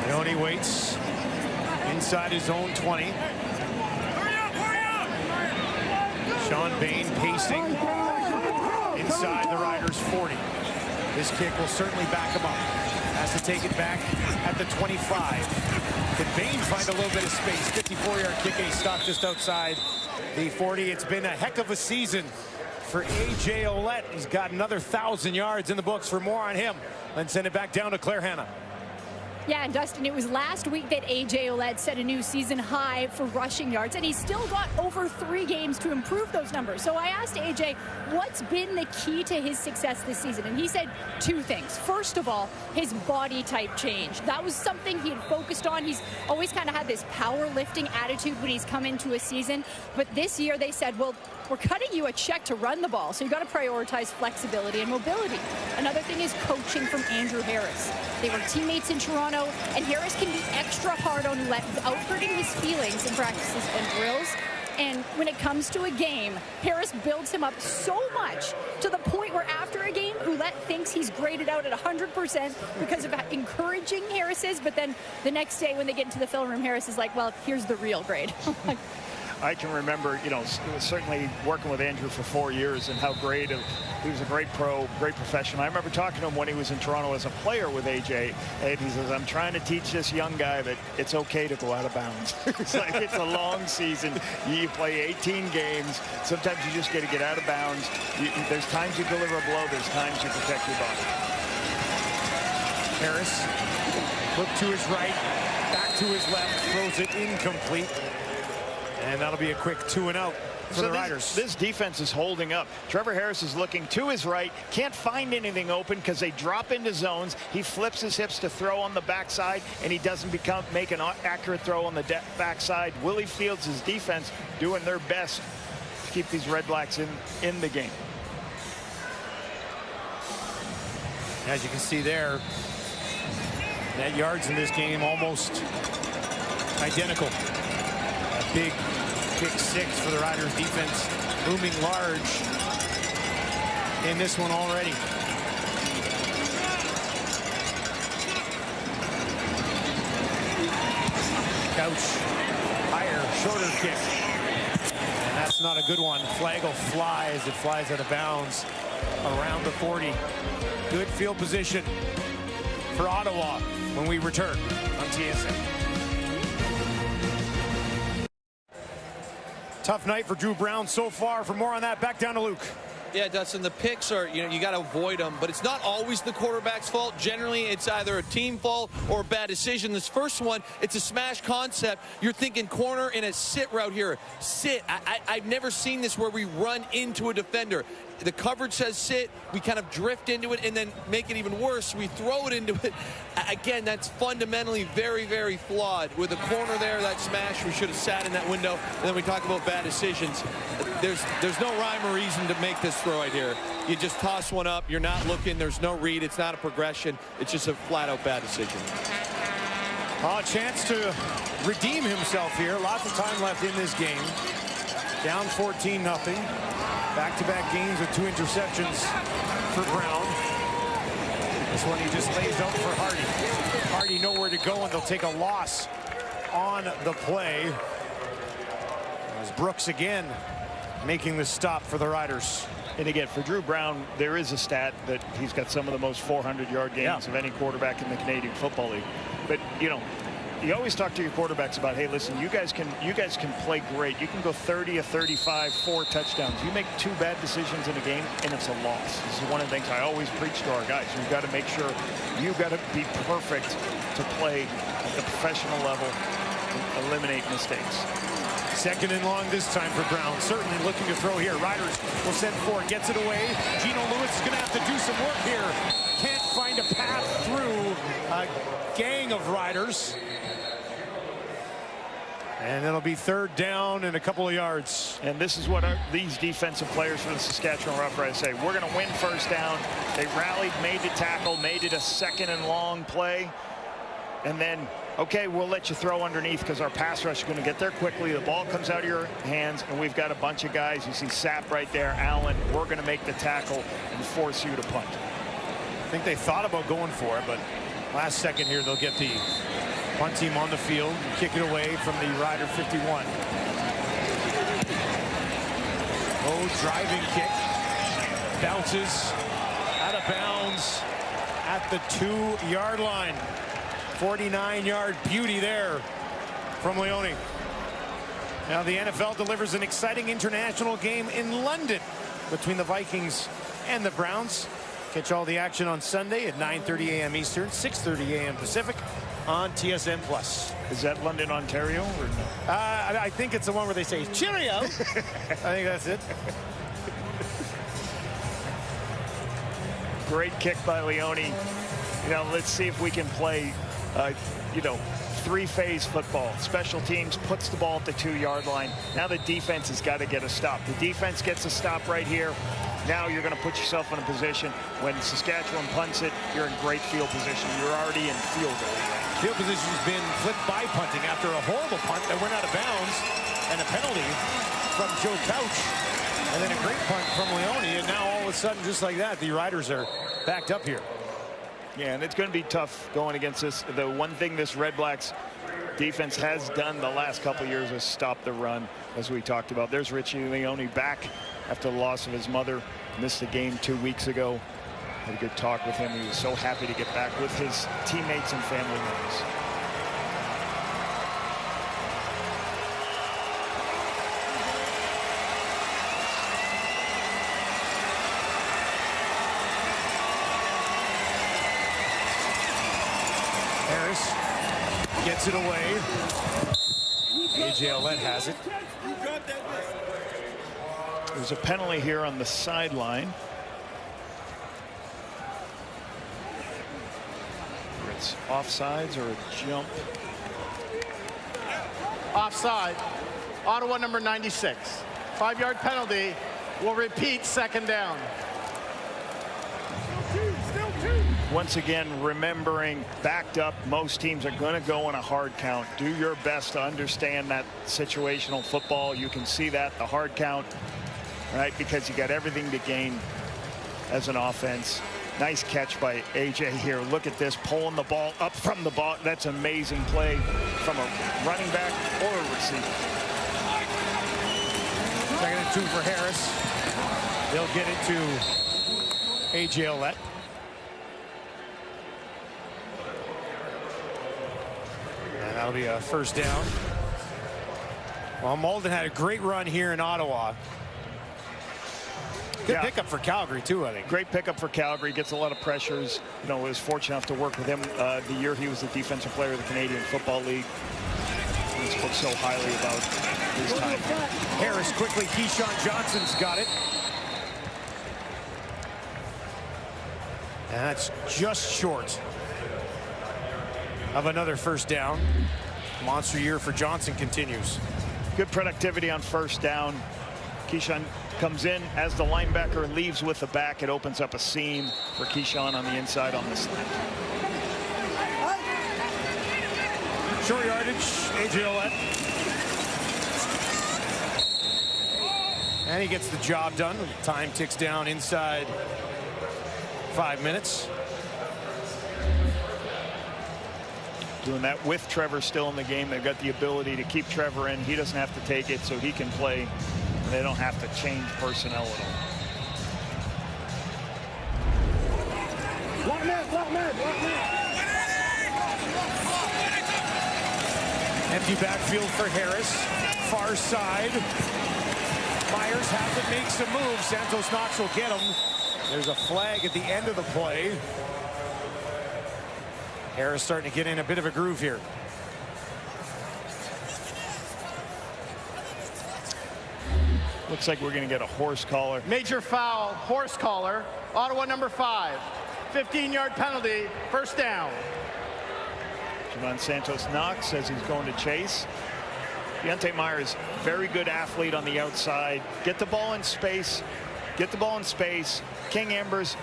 Leone waits inside his own 20. Sean Bain pacing inside the Riders' 40. This kick will certainly back him up. Has to take it back at the 25. Can Bain find a little bit of space? 54-yard kick, and he's stopped just outside the 40. It's been a heck of a season for A.J. Ouellette. He's got another 1,000 yards in the books. For more on him, let's send it back down to Claire Hanna. Yeah, and Dustin, it was last week that A.J. Ouellette set a new season high for rushing yards, and he's still got over 3 games to improve those numbers. So I asked A.J. what's been the key to his success this season, and he said 2 things. First of all, his body type change. That was something he had focused on. He's always kind of had this powerlifting attitude when he's come into a season, but this year they said, well, we're cutting you a check to run the ball, so you got to prioritize flexibility and mobility. Another thing is coaching from Andrew Harris. They were teammates in Toronto, and Harris can be extra hard on Ouellette without hurting his feelings in practices and drills. And when it comes to a game, Harris builds him up so much to the point where after a game, Ouellette thinks he's graded out at 100% because of how encouraging Harris is. But then the next day when they get into the film room, Harris is like, well, here's the real grade. I can remember, you know, certainly working with Andrew for 4 years and how great he was a great pro, great professional. I remember talking to him when he was in Toronto as a player with AJ, and he says, I'm trying to teach this young guy that it's okay to go out of bounds. It's like, it's a long season. You play 18 games. Sometimes you just got to get out of bounds. There's times you deliver a blow. There's times you protect your body. Harris, look to his right, back to his left, throws it incomplete. And that'll be a quick 2-and-out for the Riders. This defense is holding up. Trevor Harris is looking to his right, can't find anything open because they drop into zones. He flips his hips to throw on the backside, and he doesn't make an accurate throw on the backside. Willie Fields' his defense doing their best to keep these Red Blacks in the game. As you can see there, net yards in this game almost identical. A big kick 6 for the Riders defense, looming large in this one already. Couch, higher, shorter kick. And that's not a good one. Flag will fly as it flies out of bounds around the 40. Good field position for Ottawa when we return on TSN. Tough night for Drew Brown so far. For more on that, back down to Luke. Yeah, Dustin, the picks are, you got to avoid them, but it's not always the quarterback's fault. Generally, it's either a team fault or a bad decision. This first one, it's a smash concept. You're thinking corner in a sit route here. Sit. I've never seen this where we run into a defender. The coverage says sit, we kind of drift into it and then make it even worse. We throw it into it. Again, that's fundamentally very, very flawed. With the corner there, that smash, we should have sat in that window. And then we talk about bad decisions. There's no rhyme or reason to make this throw right here. You just toss one up, you're not looking, there's no read, it's not a progression. It's just a flat-out bad decision. A chance to redeem himself here. Lots of time left in this game. Down 14-0. Back-to-back games with 2 interceptions for Brown. This one he just lays out for Hardy. Hardy nowhere to go, and they'll take a loss on the play. As Brooks again making the stop for the Riders. And again, for Drew Brown, there is a stat that he's got some of the most 400-yard games of any quarterback in the Canadian Football League. But, you know, you always talk to your quarterbacks about, hey, listen, you guys can play great. You can go 30 of 35, 4 touchdowns. You make 2 bad decisions in a game, and it's a loss. This is one of the things I always preach to our guys. You've got to make sure you've got to be perfect to play at the professional level and eliminate mistakes. Second and long this time for Brown. Certainly looking to throw here. Riders will send 4. Gets it away. Gino Lewis is going to have to do some work here. Can't find a path through a gang of Riders. And it'll be 3rd down and a couple of yards. And this is what these defensive players for the Saskatchewan Roughriders say. We're going to win 1st down. They rallied, made the tackle, made it a 2nd and long play. And then, okay, we'll let you throw underneath because our pass rush is going to get there quickly. The ball comes out of your hands, and we've got a bunch of guys. You see Sapp right there, Allen. We're going to make the tackle and force you to punt. I think they thought about going for it, but last second here, they'll get the punt team on the field and kick it away from the Rider 51. Oh, driving kick. Bounces out of bounds at the 2-yard line. 49-yard beauty there from Leone. Now the NFL delivers an exciting international game in London between the Vikings and the Browns. Catch all the action on Sunday at 9:30 a.m. Eastern, 6:30 a.m. Pacific on TSN+. Is that London, Ontario? Or no? I think it's the one where they say cheerio. I think that's it. Great kick by Leone. You know, let's see if we can play, you know, three-phase football. Special teams puts the ball at the 2-yard line. Now the defense has got to get a stop. The defense gets a stop right here. Now you're going to put yourself in a position when Saskatchewan punts it, you're in great field position. You're already in field goal range. Field position has been flipped by punting after a horrible punt that went out of bounds and a penalty from Joe Couch. And then a great punt from Leone. And now all of a sudden, just like that, the Riders are backed up here. Yeah, and it's going to be tough going against this. The one thing this Red Blacks defense has done the last couple of years is stop the run, as we talked about. There's Richie Leone back after the loss of his mother. Missed the game 2 weeks ago. Had a good talk with him. He was so happy to get back with his teammates and family members. Harris gets it away. A.J. Ouellette has it. There's a penalty here on the sideline. It's offsides or a jump. Offside. Ottawa number 96. 5-yard penalty. Will repeat, second down. Once again, remembering backed up, most teams are going to go on a hard count. Do your best to understand that situational football. You can see that, the hard count, right? Because you got everything to gain as an offense. Nice catch by A.J. here. Look at this, pulling the ball up from the ball. That's amazing play from a running back or a receiver. 2nd and 2 for Harris. They'll get it to A.J. Ouellette. And that'll be a first down. Well, Malden had a great run here in Ottawa. Good pickup for Calgary, too, I think. Great pickup for Calgary. Gets a lot of pressures. You know, was fortunate enough to work with him the year he was the defensive player of the Canadian Football League. He spoke so highly about his time here. Harris quickly. Keyshawn Johnson's got it. And that's just short of another first down. Monster year for Johnson continues. Good productivity on first down. Keyshawn comes in as the linebacker and leaves with the back. It opens up a seam for Keyshawn on the inside on the slant. Short yardage, A.J. Ouellette. And he gets the job done. Time ticks down inside 5 minutes. Doing that with Trevor still in the game. They've got the ability to keep Trevor in. He doesn't have to take it, so he can play. They don't have to change personnel at all. Block man, block man, block man. Empty backfield for Harris. Far side. Myers has it, makes a move. Santos Knox will get him. There's a flag at the end of the play. Harris starting to get in a bit of a groove here. Looks like we're going to get a horse collar. Major foul, horse collar. Ottawa number 5. 15-yard penalty, first down. Javon Santos Knox says he's going to chase. Deontay Myers, very good athlete on the outside. Get the ball in space. Get the ball in space. King Ambers,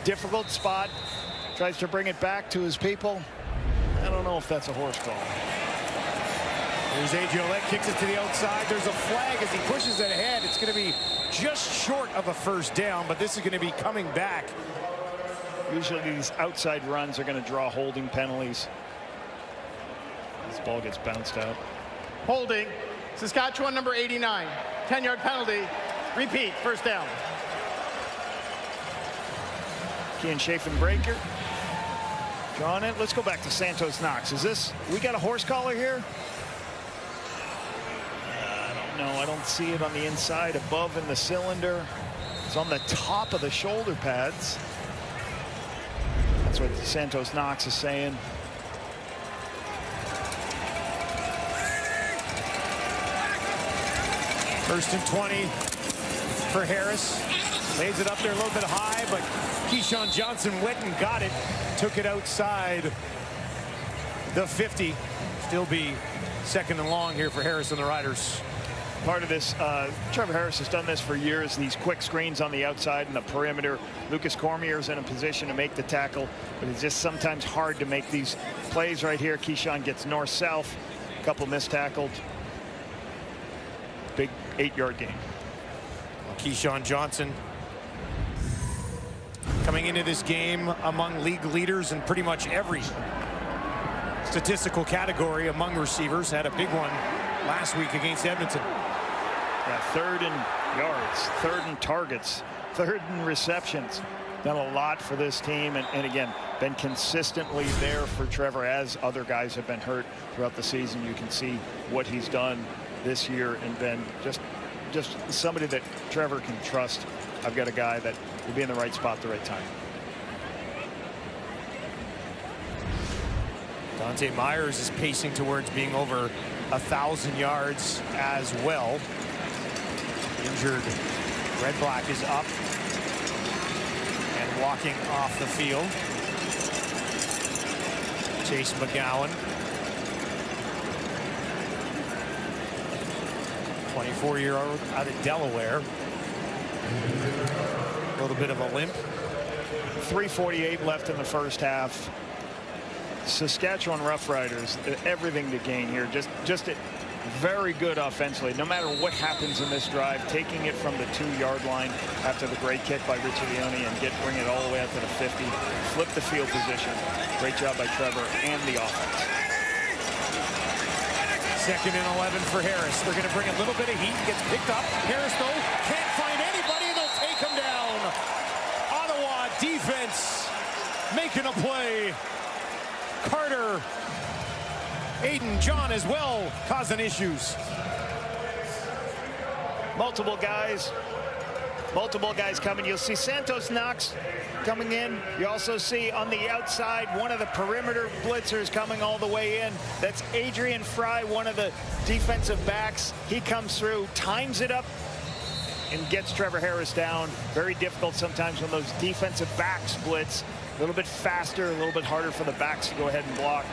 difficult spot. Tries to bring it back to his people. I don't know if that's a horse call. There's A.J. Ouellette, kicks it to the outside. There's a flag as he pushes it ahead. It's going to be just short of a first down, but this is going to be coming back. Usually these outside runs are going to draw holding penalties. This ball gets bounced out. Holding. Saskatchewan number 89. 10-yard penalty. Repeat, first down. Kian Chafin breaker. Drawing it. Let's go back to Santos Knox. Is this, we got a horse collar here? No, I don't see it on the inside above in the cylinder. It's on the top of the shoulder pads. That's what Santos Knox is saying. First and 20 for Harris. Lays it up there a little bit high, but Keyshawn Johnson went and got it. Took it outside the 50. Still be second and long here for Harris and the Riders. Part of this, Trevor Harris has done this for years, these quick screens on the outside and the perimeter. Lucas Cormier's in a position to make the tackle, but it's just sometimes hard to make these plays right here. Keyshawn gets north-south, a couple missed tackled. Big 8-yard gain. Keyshawn Johnson coming into this game among league leaders in pretty much every statistical category among receivers. Had a big one last week against Edmonton. Yeah, third in yards, third in targets, third in receptions. Done a lot for this team, and again, been consistently there for Trevor as other guys have been hurt throughout the season. You can see what he's done this year and been just somebody that Trevor can trust. I've got a guy that will be in the right spot at the right time. Dante Myers is pacing towards being over 1,000 yards as well. Injured Red Black is up and walking off the field. Chase McGowan, 24-year-old out of Delaware. A little bit of a limp. 3:48 left in the first half. Saskatchewan Roughriders, everything to gain here. Just very good offensively. No matter what happens in this drive, taking it from the 2-yard line after the great kick by Richie Leone and bring it all the way out to the 50. Flip the field position. Great job by Trevor and the offense. Second and 11 for Harris. They're going to bring a little bit of heat. Gets picked up. Harris, though, can't find anybody, and they'll take him down. Ottawa defense making a play. Carter, Aiden John as well causing issues. Multiple guys coming. You'll see Santos Knox coming in. You also see on the outside one of the perimeter blitzers coming all the way in. That's Adrian Fry, one of the defensive backs. He comes through, times it up, and gets Trevor Harris down. Very difficult sometimes when those defensive backs blitz. A little bit faster, a little bit harder for the backs to go ahead and block.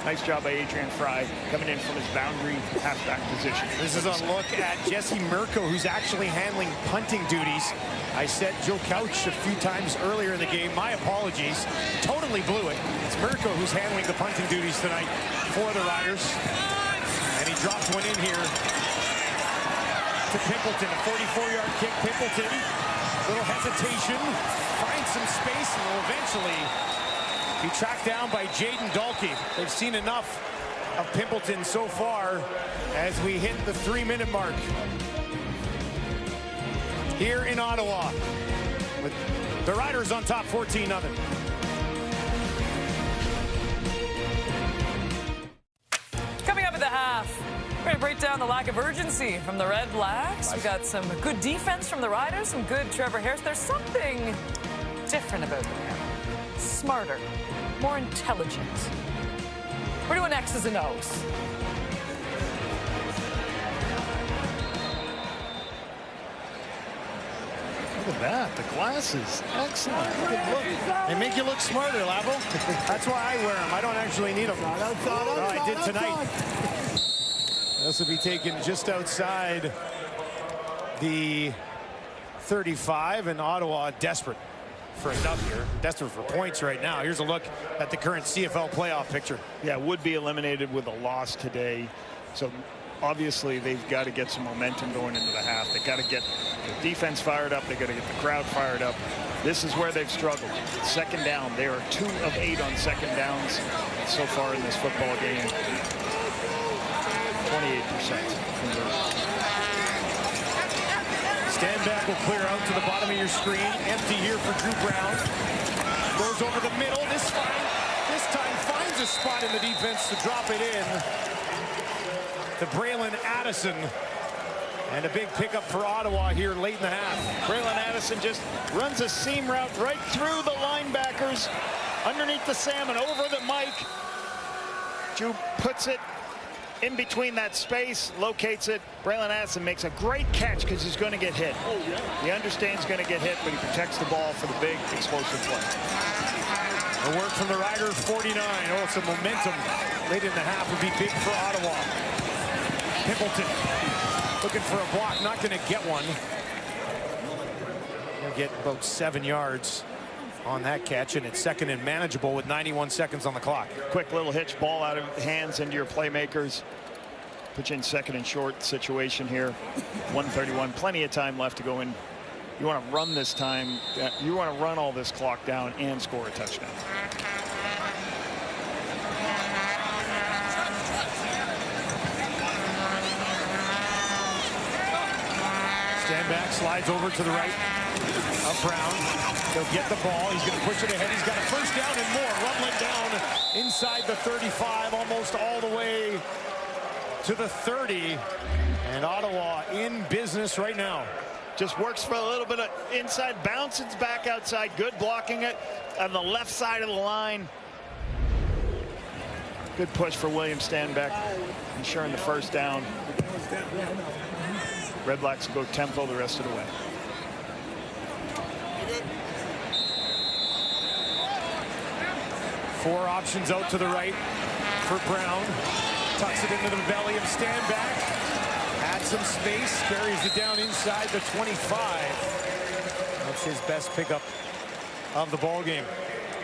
Nice job by Adrian Fry coming in from his boundary halfback position. This is a look at Jesse Mirko, who's actually handling punting duties. I said Joe Couch a few times earlier in the game. My apologies. Totally blew it. It's Mirko who's handling the punting duties tonight for the Riders. And he dropped one in here to Pimpleton. A 44-yard kick. Pimpleton, little hesitation, finds some space, and will eventually be tracked down by Jaden Dalkey. They've seen enough of Pimpleton so far as we hit the 3-minute mark here in Ottawa, with the Riders on top 14-0. Coming up at the half, we're going to break down the lack of urgency from the Red Blacks. We got some good defense from the Riders, some good Trevor Harris. There's something different about them. Smarter, more intelligent. We're doing X's and O's. Look at that, the glasses, excellent. Good look. They make you look smarter, Lavo. That's why I wear them. I don't actually need them. I did tonight. This will be taken just outside the 35, and Ottawa desperate for a dub here. Desperate for points right now. Here's a look at the current CFL playoff picture. Yeah, would be eliminated with a loss today. So obviously they've got to get some momentum going into the half. They got to get the defense fired up. They got to get the crowd fired up. This is where they've struggled. Second down. They are 2 of 8 on second downs so far in this football game. 28%. Stand back will clear out to the bottom of your screen. Empty here for Drew Brown. Goes over the middle. This time finds a spot in the defense to drop it in to Braylon Addison. And a big pickup for Ottawa here late in the half. Braylon Addison just runs a seam route right through the linebackers, underneath the Sam and over the Mike. Drew puts it in between that space, locates it. Braylon Addison makes a great catch because he's going to get hit. He understands he's going to get hit, but he protects the ball for the big explosive play. The work from the Riders, 49. Oh, some momentum late in the half would be big for Ottawa. Pimpleton looking for a block, not going to get one. He'll get about 7 yards on that catch, and it's second and manageable with 91 seconds on the clock. Quick little hitch ball out of hands into your playmakers. Put you in second and short situation here. 131, plenty of time left to go in. You want to run this time. You want to run all this clock down and score a touchdown. Stand back, slides over to the right of Brown. He'll get the ball. He's going to push it ahead. He's got a first down and more. Rumbling down inside the 35, almost all the way to the 30. And Ottawa in business right now. Just works for a little bit of inside, bounces back outside. Good blocking it on the left side of the line. Good push for William Stanback, ensuring the first down. Red Blacks go tempo the rest of the way. Four options out to the right for Brown. Tucks it into the belly of Stanback. Had some space, carries it down inside the 25. That's his best pickup of the ball game.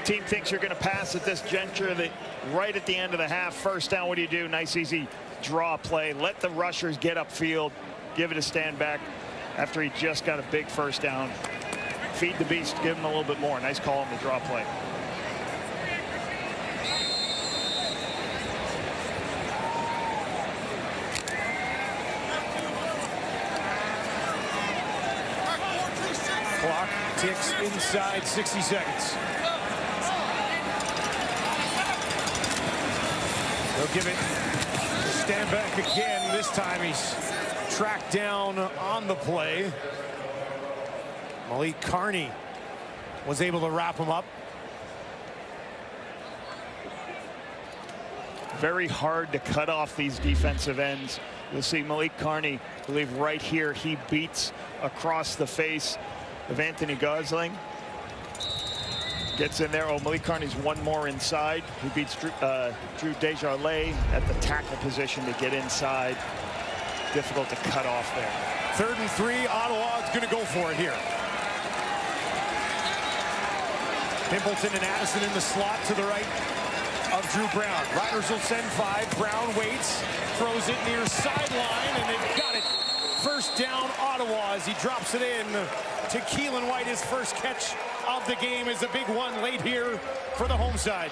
Team thinks you're going to pass at this juncture. Right at the end of the half, first down, what do you do? Nice, easy draw play. Let the rushers get upfield. Give it a Stanback after he just got a big first down. Feed the beast, give him a little bit more. Nice call on the draw play. Clock ticks inside 60 seconds. They'll give it to Stanback again. This time he's tracked down on the play. Malik Carney was able to wrap him up. Very hard to cut off these defensive ends. You'll see Malik Carney, I believe right here, he beats across the face of Anthony Gosling. Gets in there. Oh, Malik Carney's one more inside. He beats Drew Desjardins at the tackle position to get inside. Difficult to cut off there. 3rd and 3. Ottawa is going to go for it here. Pimpleton and Addison in the slot to the right of Drew Brown. Riders will send 5. Brown waits, throws it near sideline, and they've got it. First down, Ottawa, as he drops it in to Keelan White. His first catch of the game is a big one late here for the home side.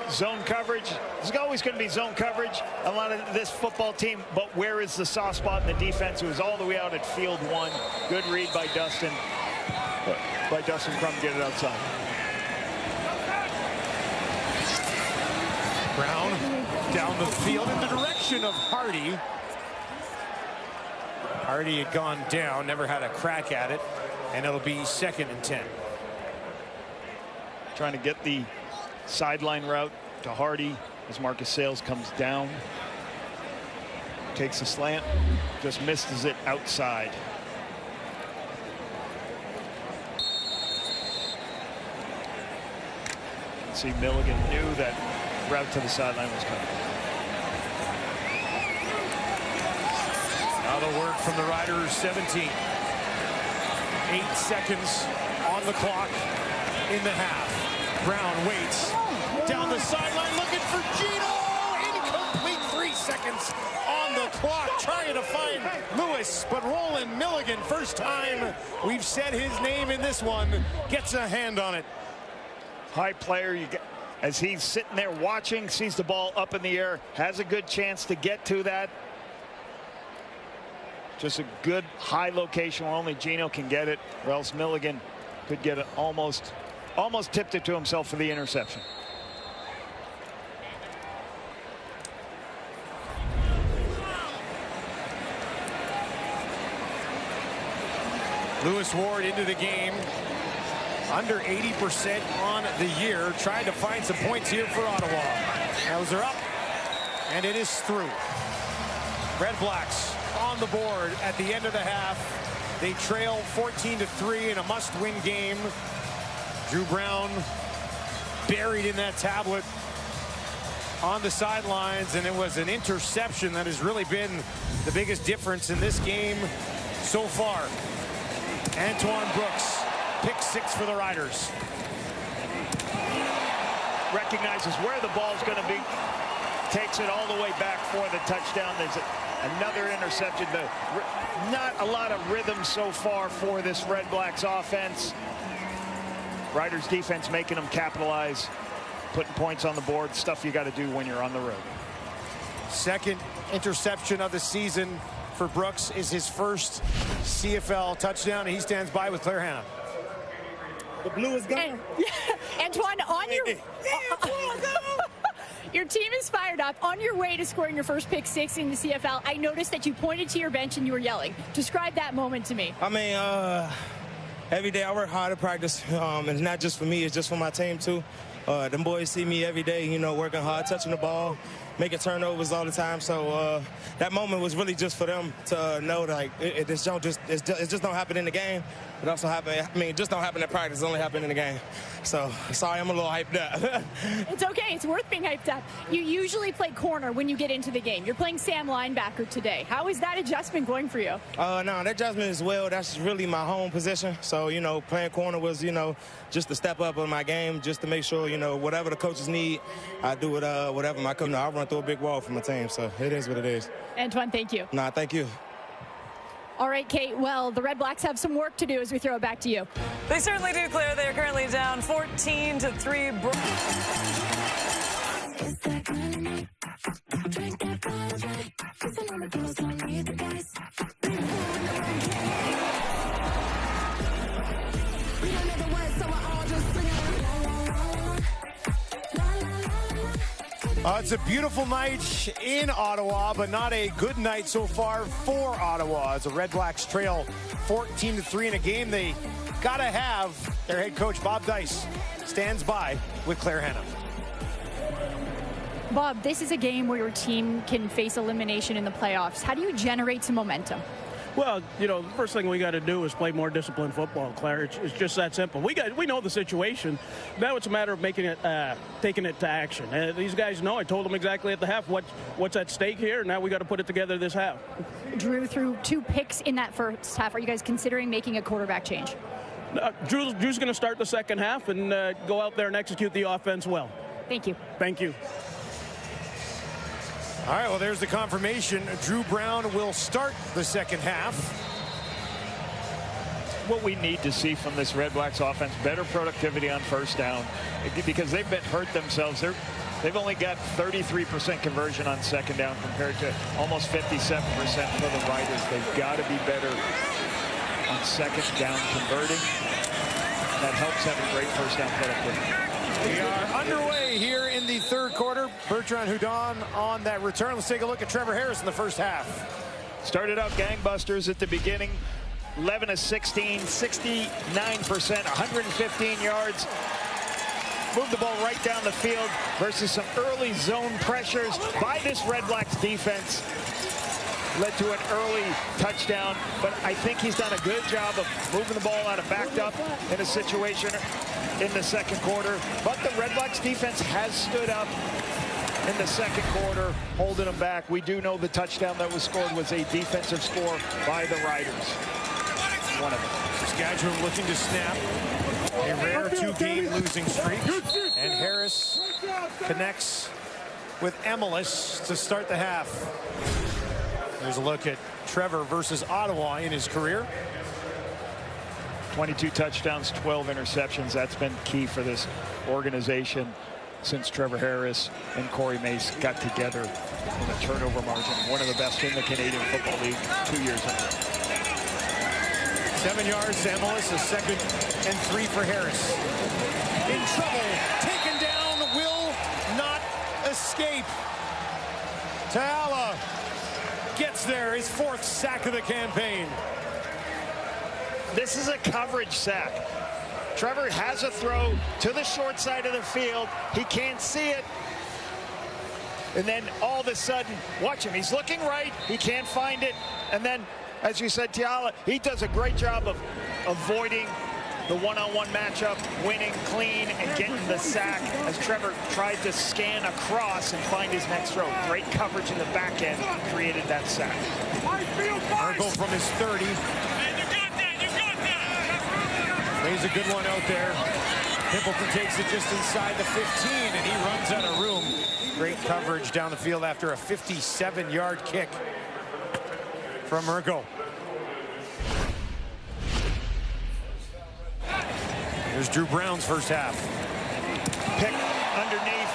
Zone coverage. There's always going to be zone coverage. A lot of this football team, but where is the soft spot in the defense? It was all the way out at field 1. Good read by Dustin. By Dustin Crum, get it outside. Brown down the field in the direction of Hardy. Hardy had gone down, never had a crack at it, and it'll be 2nd and 10. Trying to get the sideline route to Hardy as Marcus Sales comes down. Takes a slant, just misses it outside. See, Milligan knew that route to the sideline was coming. Now the work from the Riders, 17. 8 seconds on the clock in the half. Brown waits down the sideline looking for Gino. Incomplete. 3 seconds on the clock trying to find Lewis, but Roland Milligan, first time we've said his name in this one, gets a hand on it. High player, as he's sitting there watching, sees the ball up in the air, has a good chance to get to that. Just a good high location where only Gino can get it, or else Milligan could get it almost tipped it to himself for the interception. Lewis Ward into the game. Under 80% on the year. Trying to find some points here for Ottawa. Those are up. And it is through. Red Blacks on the board at the end of the half. They trail 14-3 in a must-win game. Drew Brown buried in that tablet on the sidelines, and it was an interception that has really been the biggest difference in this game so far. Antoine Brooks, pick 6 for the Riders. Recognizes where the ball's going to be, takes it all the way back for the touchdown. There's another interception. Not a lot of rhythm so far for this Red Blacks offense. Riders defense making them capitalize, putting points on the board, stuff you got to do when you're on the road. Second interception of the season for Brooks is his first CFL touchdown, and he stands by with Claire Hanna. The blue is gone. Antoine, on your... Your team is fired up. On your way to scoring your first pick 6 in the CFL, I noticed that you pointed to your bench and you were yelling. Describe that moment to me. I mean, every day I work hard at practice, and it's not just for me, it's just for my team too. Them boys see me every day, you know, working hard, touching the ball, making turnovers all the time. So that moment was really just for them to know that, like, it just don't happen in the game. It also happen. I mean, it just don't happen in practice. It only happen in the game. So sorry, I'm a little hyped up. It's okay. It's worth being hyped up. You usually play corner when you get into the game. You're playing Sam linebacker today. How is that adjustment going for you? No, that adjustment is well. That's really my home position. So, you know, playing corner was, you know, just a step up in my game, just to make sure, you know, whatever the coaches need, I do it. Whatever my coach, I run through a big wall for my team. So it is what it is. Antoine, thank you. Nah, thank you. All right, Kate. Well, the Red Blacks have some work to do as we throw it back to you. They certainly do, Claire. They are currently down 14-3. It's a beautiful night in Ottawa, but not a good night so far for Ottawa, as the Red Blacks trail 14-3 in a game they gotta have. Their head coach, Bob Dice, stands by with Claire Hanna. Bob, this is a game where your team can face elimination in the playoffs. How do you generate some momentum? Well, you know, the first thing we got to do is play more disciplined football, Claire. It's just that simple. We know the situation. Now it's a matter of making it, taking it to action. These guys know. I told them exactly at the half what's at stake here. Now we got to put it together this half. Drew threw 2 picks in that first half. Are you guys considering making a quarterback change? Drew's going to start the second half and go out there and execute the offense well. Thank you. Thank you. All right, well, there's the confirmation. Drew Brown will start the second half. What we need to see from this Red Blacks offense, better productivity on first down, because they've been hurt themselves. They've only got 33% conversion on second down compared to almost 57% for the Riders. They've got to be better on second down converting. That helps having great first down productivity. We are underway here in the third quarter. Bertrand Houdon on that return. Let's take a look at Trevor Harris in the first half. Started out gangbusters at the beginning. 11 of 16, 69%, 115 yards. Moved the ball right down the field versus some early zone pressures by this Red Blacks defense. Led to an early touchdown, but I think he's done a good job of moving the ball out of backed up in a situation in the second quarter. But the Red Blacks defense has stood up in the second quarter, holding them back. We do know the touchdown that was scored was a defensive score by the Riders. One of them. Saskatchewan looking to snap a rare 2-game losing streak, and Harris connects with Emelis to start the half. There's a look at Trevor versus Ottawa in his career. 22 touchdowns, 12 interceptions. That's been key for this organization since Trevor Harris and Corey Mace got together in a turnover margin. One of the best in the Canadian Football League 2 years ago. 7 yards to Emelis, a 2nd and 3 for Harris. In trouble, taken down, will not escape. Ta'ala gets there, his 4th sack of the campaign. This is a coverage sack. Trevor has a throw to the short side of the field. He can't see it. And then all of a sudden, watch him. He's looking right. He can't find it. And then, as you said, Tiala, he does a great job of avoiding the one-on-one matchup, winning clean, and getting the sack as Trevor tried to scan across and find his next throw. Great coverage in the back end created that sack. Merkel from his 30. Plays a good one out there. Pimpleton takes it just inside the 15, and he runs out of room. Great coverage down the field after a 57-yard kick from Merkel. Here's Drew Brown's first half. Pick underneath.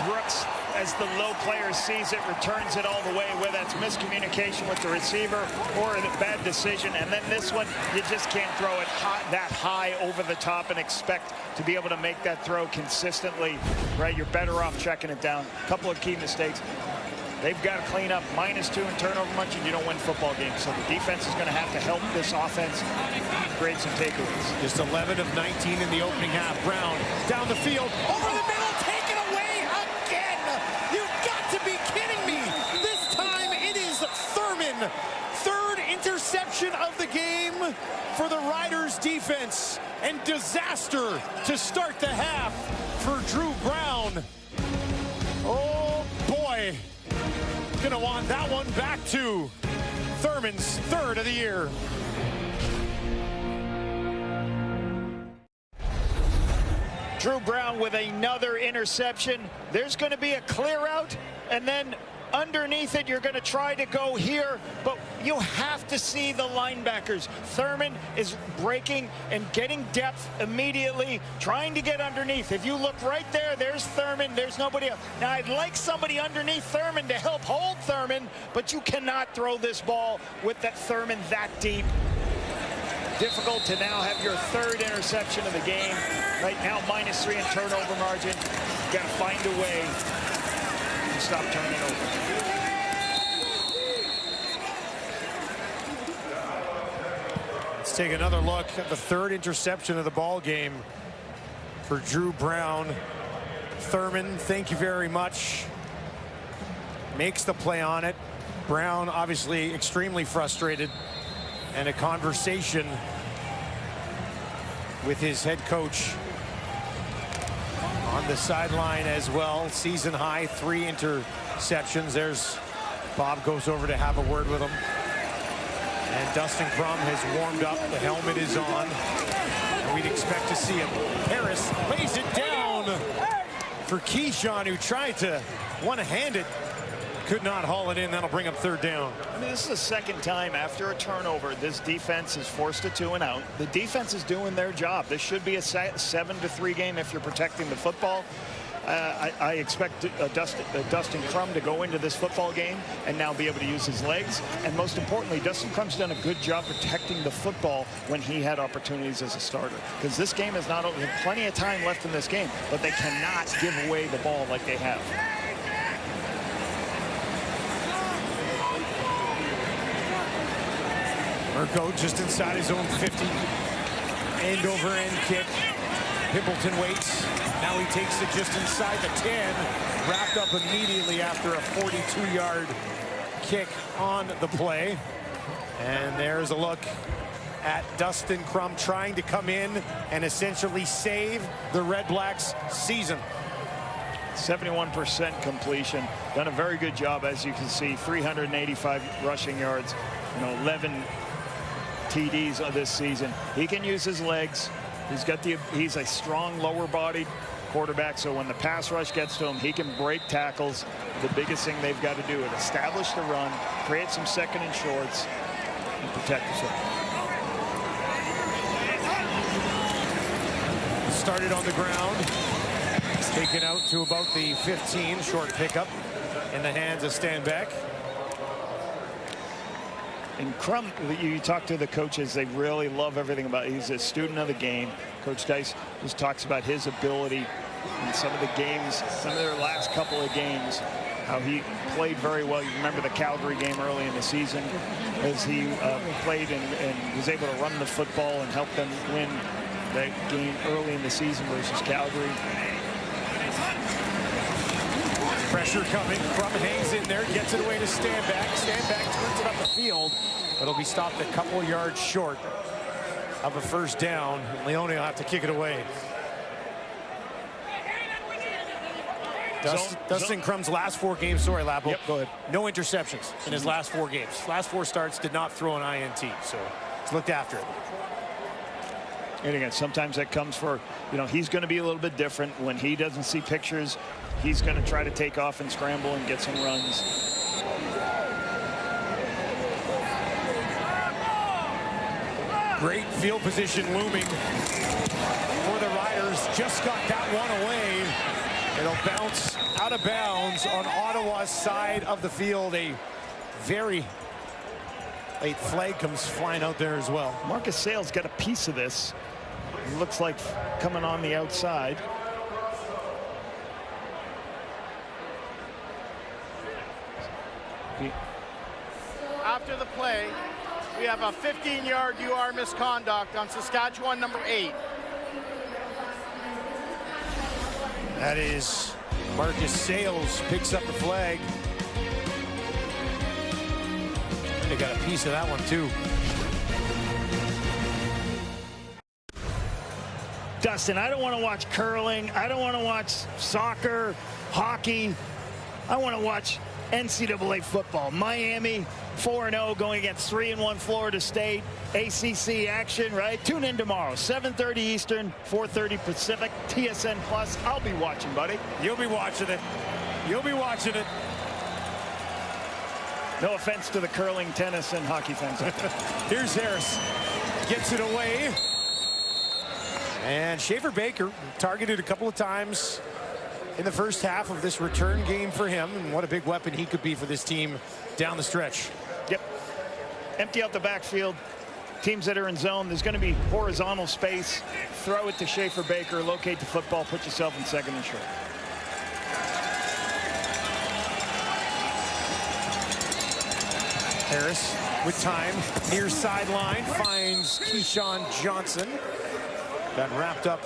Brooks, as the low player sees it, returns it all the way, whether that's miscommunication with the receiver or a bad decision. And then this one, you just can't throw it that high over the top and expect to be able to make that throw consistently, right? You're better off checking it down. A couple of key mistakes. They've got to clean up. -2 in turnover margin, you don't win football games. So the defense is going to have to help this offense create some takeaways. Just 11 of 19 in the opening half. Brown down the field, over the middle, taken away again. You've got to be kidding me. This time it is Thurman. Third interception of the game for the Riders defense. And disaster to start the half for Drew Brown. Oh boy. Gonna want that one back to Thurman's third of the year. Drew Brown with another interception. There's going to be a clear out, and then underneath it, you're going to try to go here, but you have to see the linebackers. Thurman is breaking and getting depth immediately, trying to get underneath. If you look right there, there's Thurman. There's nobody else. Now, I'd like somebody underneath Thurman to help hold Thurman, but you cannot throw this ball with that Thurman that deep. Difficult to now have your third interception of the game. Right now, -3 in turnover margin. You got to find a way to stop turning over. Let's take another look at the third interception of the ball game for Drew Brown. Thurman, thank you very much. Makes the play on it. Brown obviously extremely frustrated, and a conversation with his head coach on the sideline as well. Season high 3 interceptions. There's Bob goes over to have a word with him. And Dustin Crum has warmed up. The helmet is on. And we'd expect to see him. Harris lays it down for Keyshawn, who tried to one-hand it. Could not haul it in. That'll bring up third down. I mean, this is the second time after a turnover this defense is forced a 2 and out. The defense is doing their job. This should be a 7-3 game if you're protecting the football. I expect Dustin Crum to go into this football game and now be able to use his legs. And most importantly, Dustin Crum's done a good job protecting the football when he had opportunities as a starter. Because this game is not over. Plenty of time left in this game, but they cannot give away the ball like they have. Merkel just inside his own 50. End over end kick. Pimpleton waits. Now he takes it just inside the 10. Wrapped up immediately after a 42-yard kick on the play. And there's a look at Dustin Crum trying to come in and essentially save the Red Blacks season. 71% completion. Done a very good job, as you can see. 385 rushing yards. 11 TDs of this season. He can use his legs. He's a strong lower-bodied quarterback, so when the pass rush gets to him, he can break tackles. The biggest thing they've got to do is establish the run, create some second and shorts, and protect the football. Started on the ground. Taken out to about the 15. Short pickup in the hands of Stanbeck. And Crum, you talk to the coaches, they really love everything about it. He's a student of the game. Coach Dice just talks about his ability in some of the games, some of their last couple of games, how he played very well. You remember the Calgary game early in the season as he played and was able to run the football and help them win that game early in the season versus Calgary. Pressure coming. Crum hangs in there, gets it away to Stanback. Stanback turns it up the field, but it'll be stopped a couple yards short of a first down. Leone will have to kick it away. Dustin Crum's last 4 games, sorry, Labo. Yep, go ahead. No interceptions in his last 4 games. Last 4 starts did not throw an INT, so he's looked after it. And again, sometimes that comes for, he's going to be a little bit different. When he doesn't see pictures, he's going to try to take off and scramble and get some runs. Great field position looming for the Riders. Just got that one away. It'll bounce out of bounds on Ottawa's side of the field. A very late flag comes flying out there as well. Marcus Sales got a piece of this. It looks like coming on the outside. After the play, we have a 15-yard UR misconduct on Saskatchewan number 8. That is Marcus Sales picks up the flag. They got a piece of that one too. Dustin, I don't want to watch curling. I don't want to watch soccer, hockey. I want to watch NCAA football. Miami 4-0 going against 3-1 Florida State. ACC action, right? Tune in tomorrow, 7:30 Eastern, 4:30 Pacific, TSN Plus. I'll be watching, buddy. You'll be watching it. You'll be watching it. No offense to the curling, tennis, and hockey fans. Here's Harris. Gets it away. And Schaefer Baker targeted a couple of times in the first half of this return game for him. And what a big weapon he could be for this team down the stretch. Yep. Empty out the backfield. Teams that are in zone, there's going to be horizontal space. Throw it to Schaefer Baker, locate the football, put yourself in second and short. Harris with time, near sideline, finds Keyshawn Johnson. Got wrapped up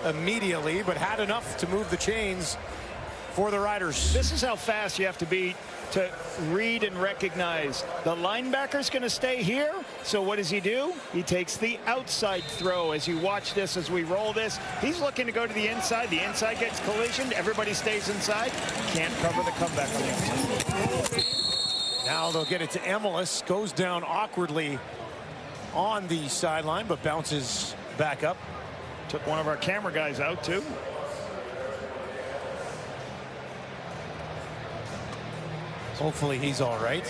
immediately, but had enough to move the chains for the Riders. This is how fast you have to be to read and recognize. The linebacker's going to stay here, so what does he do? He takes the outside throw. As you watch this, as we roll this, he's looking to go to the inside. The inside gets collisioned. Everybody stays inside. Can't cover the comeback on the outside. Now they'll get it to Emelis. Goes down awkwardly on the sideline, but bounces back up. Took one of our camera guys out, too. Hopefully he's all right.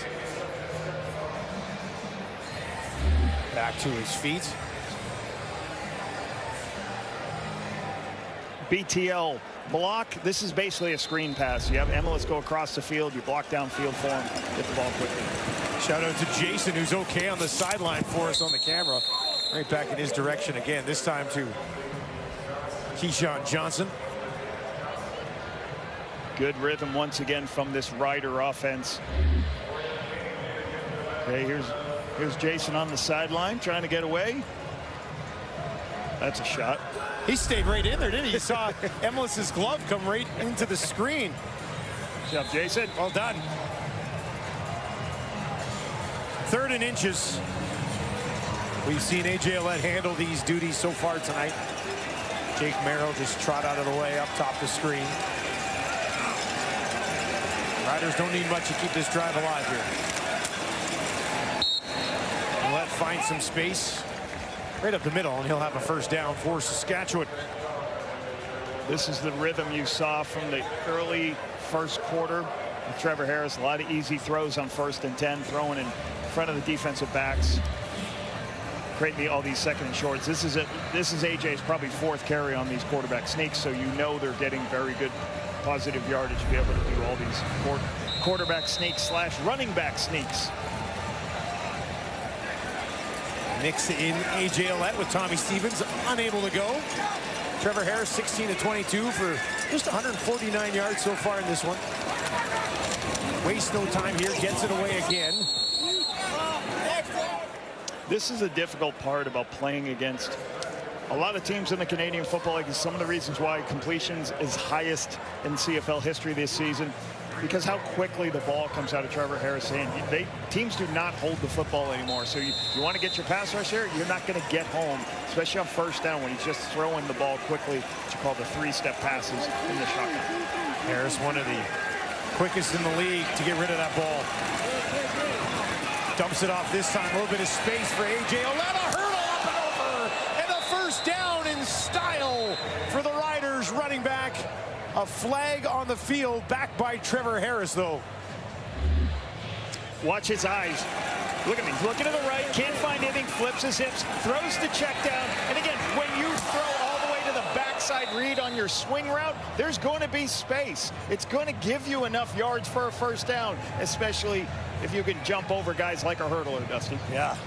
Back to his feet. BTL block. This is basically a screen pass. You have Emelis go across the field. You block downfield for him. Get the ball quickly. Shout out to Jason, who's okay on the sideline for us on the camera. Right back in his direction again. This time to Keyshawn Johnson. Good rhythm once again from this Rider offense. Okay, here's Jason on the sideline trying to get away. That's a shot. He stayed right in there, didn't he? You saw Emelis's glove come right into the screen. Good job, Jason. Well done. 3rd and inches. We've seen A.J. Ouellette handle these duties so far tonight. Jake Merrill just trot out of the way up top the screen. Riders don't need much to keep this drive alive here. Ouellette finds some space right up the middle, and he'll have a first down for Saskatchewan. This is the rhythm you saw from the early first quarter with Trevor Harris. A lot of easy throws on 1st and 10, throwing in front of the defensive backs, creating all these second and shorts. This is AJ's probably 4th carry on these quarterback sneaks, so you know they're getting very good positive yardage to be able to do all these quarterback sneaks / running back sneaks. Mix in A.J. Ouellette with Tommy Stevens unable to go. Trevor Harris 16 of 22 for just 149 yards so far in this one. wastes no time here, gets it away again. This is a difficult part about playing against a lot of teams in the Canadian Football League. Is some of the reasons why completions is highest in CFL history this season, because how quickly the ball comes out of Trevor Harris' hand. Teams do not hold the football anymore, so you want to get your pass rush here, you're not going to get home, especially on first down when he's just throwing the ball quickly, what you call the three-step passes in the shotgun. Harris, one of the quickest in the league to get rid of that ball. Dumps it off this time, a little bit of space for A.J. Oleta, hurdle up and over, and a first down in style for the Riders running back. A flag on the field, back by Trevor Harris, though. Watch his eyes. Look at me. Looking to the right, can't find anything, flips his hips, throws the check down. And again, when you throw all the way to the backside read on your swing route, there's going to be space. It's going to give you enough yards for a first down, especially if you can jump over guys like a hurdler, Dusty. Yeah.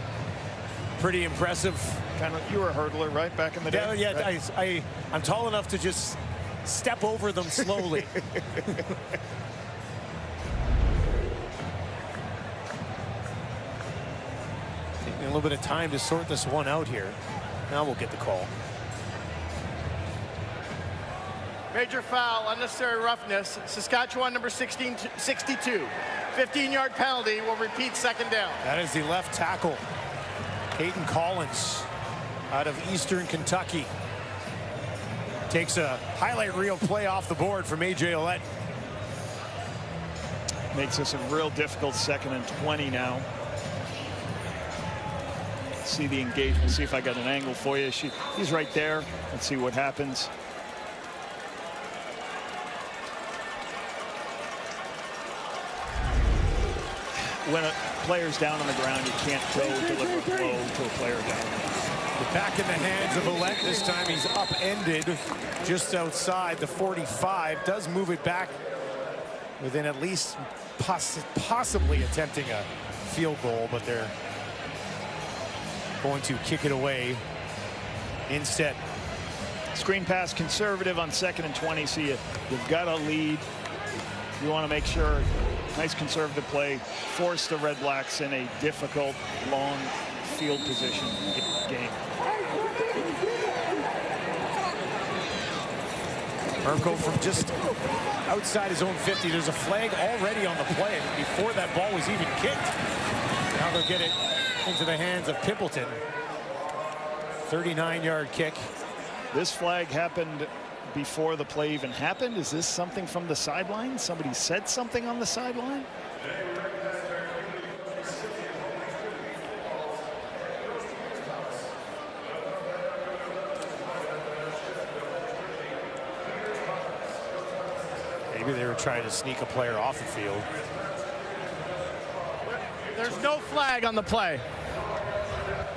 Pretty impressive. Kind of, you were a hurdler, right, back in the day? Yeah, right? I'm tall enough to just step over them slowly. Taking a little bit of time to sort this one out here. Now we'll get the call. Major foul, unnecessary roughness. Saskatchewan number 62. 15-yard penalty will repeat second down. That is the left tackle, Caden Collins, out of Eastern Kentucky. Takes a highlight reel play off the board from A.J. Oleta. Makes this a real difficult 2nd and 20 now. See the engagement. See if I got an angle for you. He's right there. Let's see what happens. When a player's down on the ground, you can't go deliver a blow to a player down. Back in the hands of Oleta. This time he's upended just outside the 45. Does move it back within at least possibly attempting a field goal, but they're going to kick it away instead. Screen pass conservative on 2nd and 20. So you've got a lead. You want to make sure, nice conservative play, force the Red Blacks in a difficult, long field position game. Mirko from just outside his own 50. There's a flag already on the play before that ball was even kicked. Now they'll get it into the hands of Pimpleton. 39-yard kick. This flag happened before the play even happened. Is this something from the sideline? Somebody said something on the sideline? Maybe they were trying to sneak a player off the field. There's no flag on the play.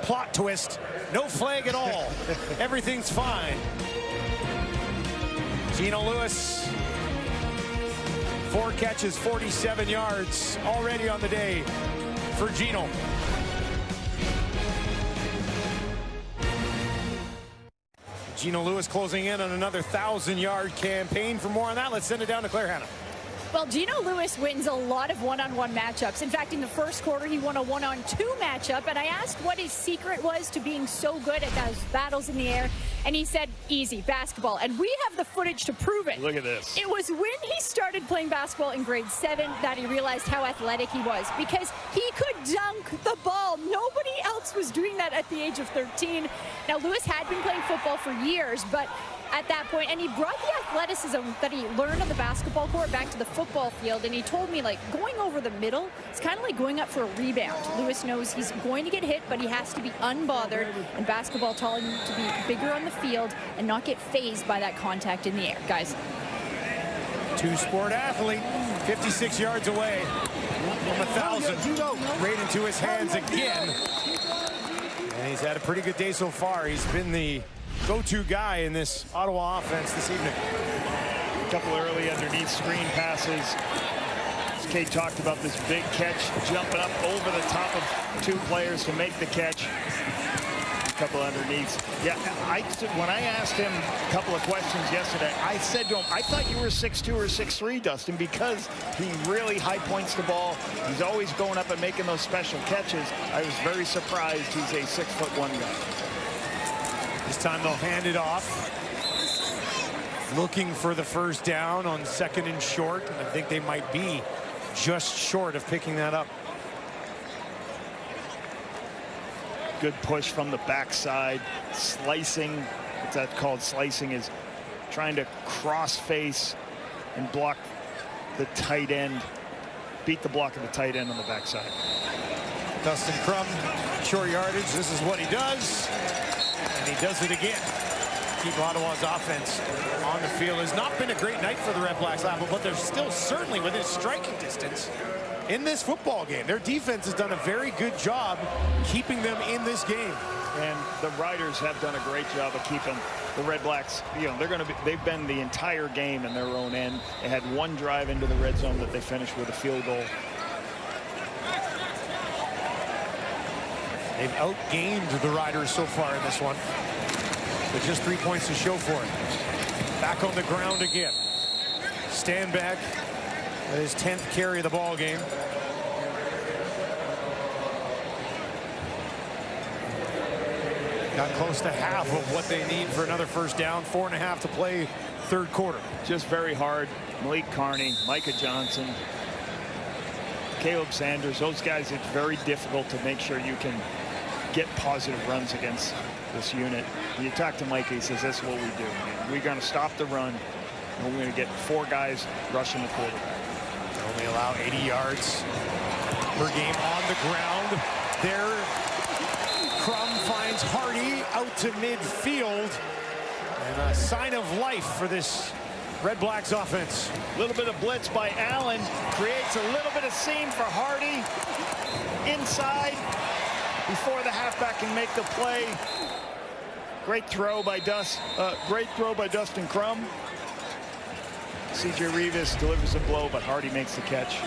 Plot twist. No flag at all. Everything's fine. Gino Lewis, 4 catches, 47 yards already on the day for Gino. Gino Lewis closing in on another 1,000-yard campaign. For more on that, let's send it down to Claire Hanna. Well, Gino Lewis wins a lot of one-on-one matchups. In fact, in the first quarter, he won a one-on-two matchup, and I asked what his secret was to being so good at those battles in the air, and he said, easy, basketball. And we have the footage to prove it. Look at this. It was when he started playing basketball in grade 7 that he realized how athletic he was, because he could dunk the ball. Nobody else was doing that at the age of 13. Now, Lewis had been playing football for years, but at that point, and he brought the athleticism that he learned on the basketball court back to the football field, and he told me, like, going over the middle, it's kind of like going up for a rebound. Lewis knows he's going to get hit, but he has to be unbothered, and basketball taught him to be bigger on the field and not get phased by that contact in the air. Guys. Two-sport athlete, 56 yards away from 1,000. Right into his hands again. And he's had a pretty good day so far. He's been the go-to guy in this Ottawa offense this evening. A couple early underneath screen passes. As Kate talked about, this big catch, jumping up over the top of 2 players to make the catch. couple underneaths. Yeah, when I asked him a couple of questions yesterday, I said to him, I thought you were 6'2" or 6'3", Dustin, because he really high points the ball. He's always going up and making those special catches. I was very surprised he's a 6'1" guy. This time they'll hand it off. Looking for the first down on 2nd and short, and I think they might be just short of picking that up. Good push from the backside, slicing. What's that called? Slicing is trying to cross face and block the tight end, beat the block of the tight end on the backside. Dustin Crum, short yardage. This is what he does, and he does it again. Keep Ottawa's offense on the field. Has not been a great night for the Red Blacks, but they're still certainly within striking distance in this football game. Their defense has done a very good job keeping them in this game. And the Riders have done a great job of keeping the Red Blacks. You know, they've been the entire game in their own end. They had one drive into the red zone that they finished with a field goal. They've outgained the Riders so far in this one. But just 3 points to show for it. Back on the ground again. Stanback at his 10th carry of the ball game. Got close to half of what they need for another first down. 4.5 to play, 3rd quarter. Just very hard. Malik Carney, Micah Johnson, Caleb Sanders, those guys, it's very difficult to make sure you can get positive runs against this unit. You talk to Mike, he says, this is what we do. We're going to stop the run, and we're going to get 4 guys rushing the quarterback. They only allow 80 yards per game on the ground. There, Crum finds Hardy out to midfield. And a sign of life for this Red Blacks offense. A little bit of blitz by Allen. Creates a little bit of seam for Hardy. Inside before the halfback can make the play. Great throw by Dustin Crum. C.J. Rivas delivers a blow, but Hardy makes the catch.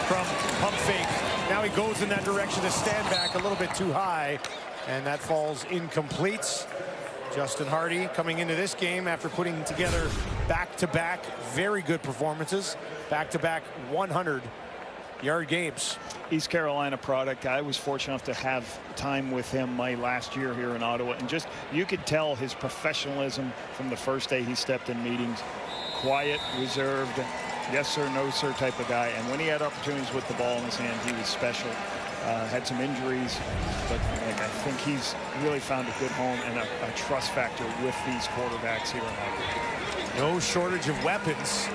Crum, pump fake. Now he goes in that direction to stand back a little bit too high, and that falls incomplete. Justin Hardy coming into this game after putting together back-to-back very good performances, back-to-back 100-yard games. East Carolina product. I was fortunate enough to have time with him my last year here in Ottawa, and just you could tell his professionalism from the first day he stepped in meetings. Quiet, reserved, yes sir, no sir type of guy, and when he had opportunities with the ball in his hand, he was special. Had some injuries, but I think he's really found a good home and a trust factor with these quarterbacks here in Ottawa. No shortage of weapons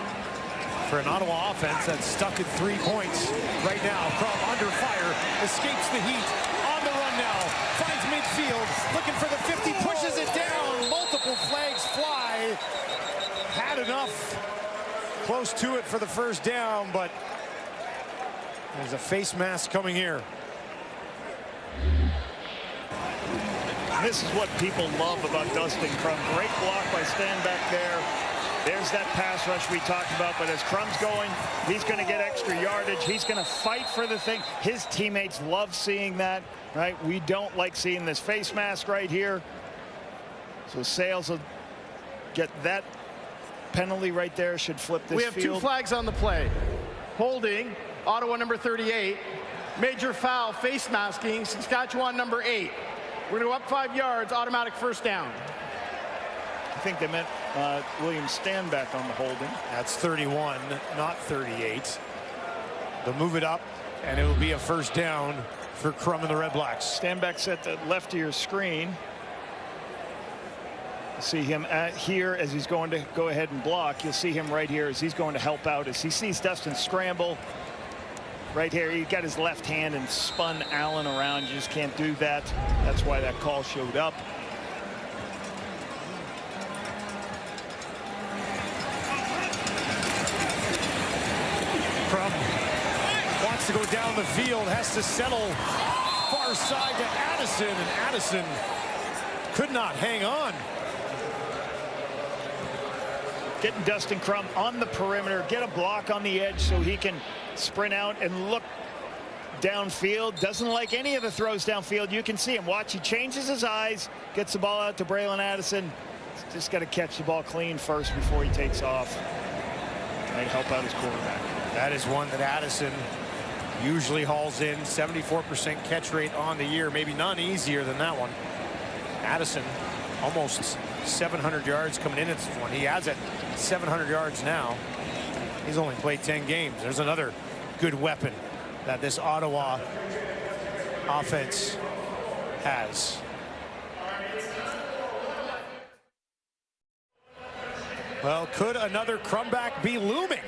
for an Ottawa offense that's stuck at 3 points right now. Crum under fire, escapes the heat, on the run now, finds midfield, looking for the 50, pushes it down, multiple flags fly. Had enough close to it for the first down, but there's a face mask coming here. This is what people love about Dustin Crum. Great block by Stanback there. There's that pass rush we talked about, but as Crum's going, he's going to get extra yardage. He's going to fight for the thing. His teammates love seeing that, right? We don't like seeing this face mask right here. So Sales will get that penalty right there, should flip this field. We have 2 flags on the play. Holding, Ottawa number 38. Major foul, face masking, Saskatchewan number 8. We're going to go up 5 yards, automatic first down. I think they meant William Stanback on the holding. That's 31, not 38. They'll move it up, and it will be a first down for Crum and the Red Blacks. Stanback's at the left of your screen. See him here as he's going to go ahead and block. You'll see him right here as he's going to help out. As he sees Dustin scramble right here, he got his left hand and spun Allen around. You just can't do that. That's why that call showed up. Crum wants to go down the field, has to settle far side to Addison, and Addison could not hang on. Getting Dustin Crum on the perimeter, get a block on the edge so he can sprint out and look downfield. Doesn't like any of the throws downfield. You can see him. Watch. He changes his eyes. Gets the ball out to Braylon Addison. Just got to catch the ball clean first before he takes off. Might help out his quarterback. That is one that Addison usually hauls in. 74% catch rate on the year. Maybe none easier than that one. Addison almost 700 yards coming in at this one. He has it 700 yards now. He's only played 10 games. There's another good weapon that this Ottawa offense has. Well, could another comeback be looming?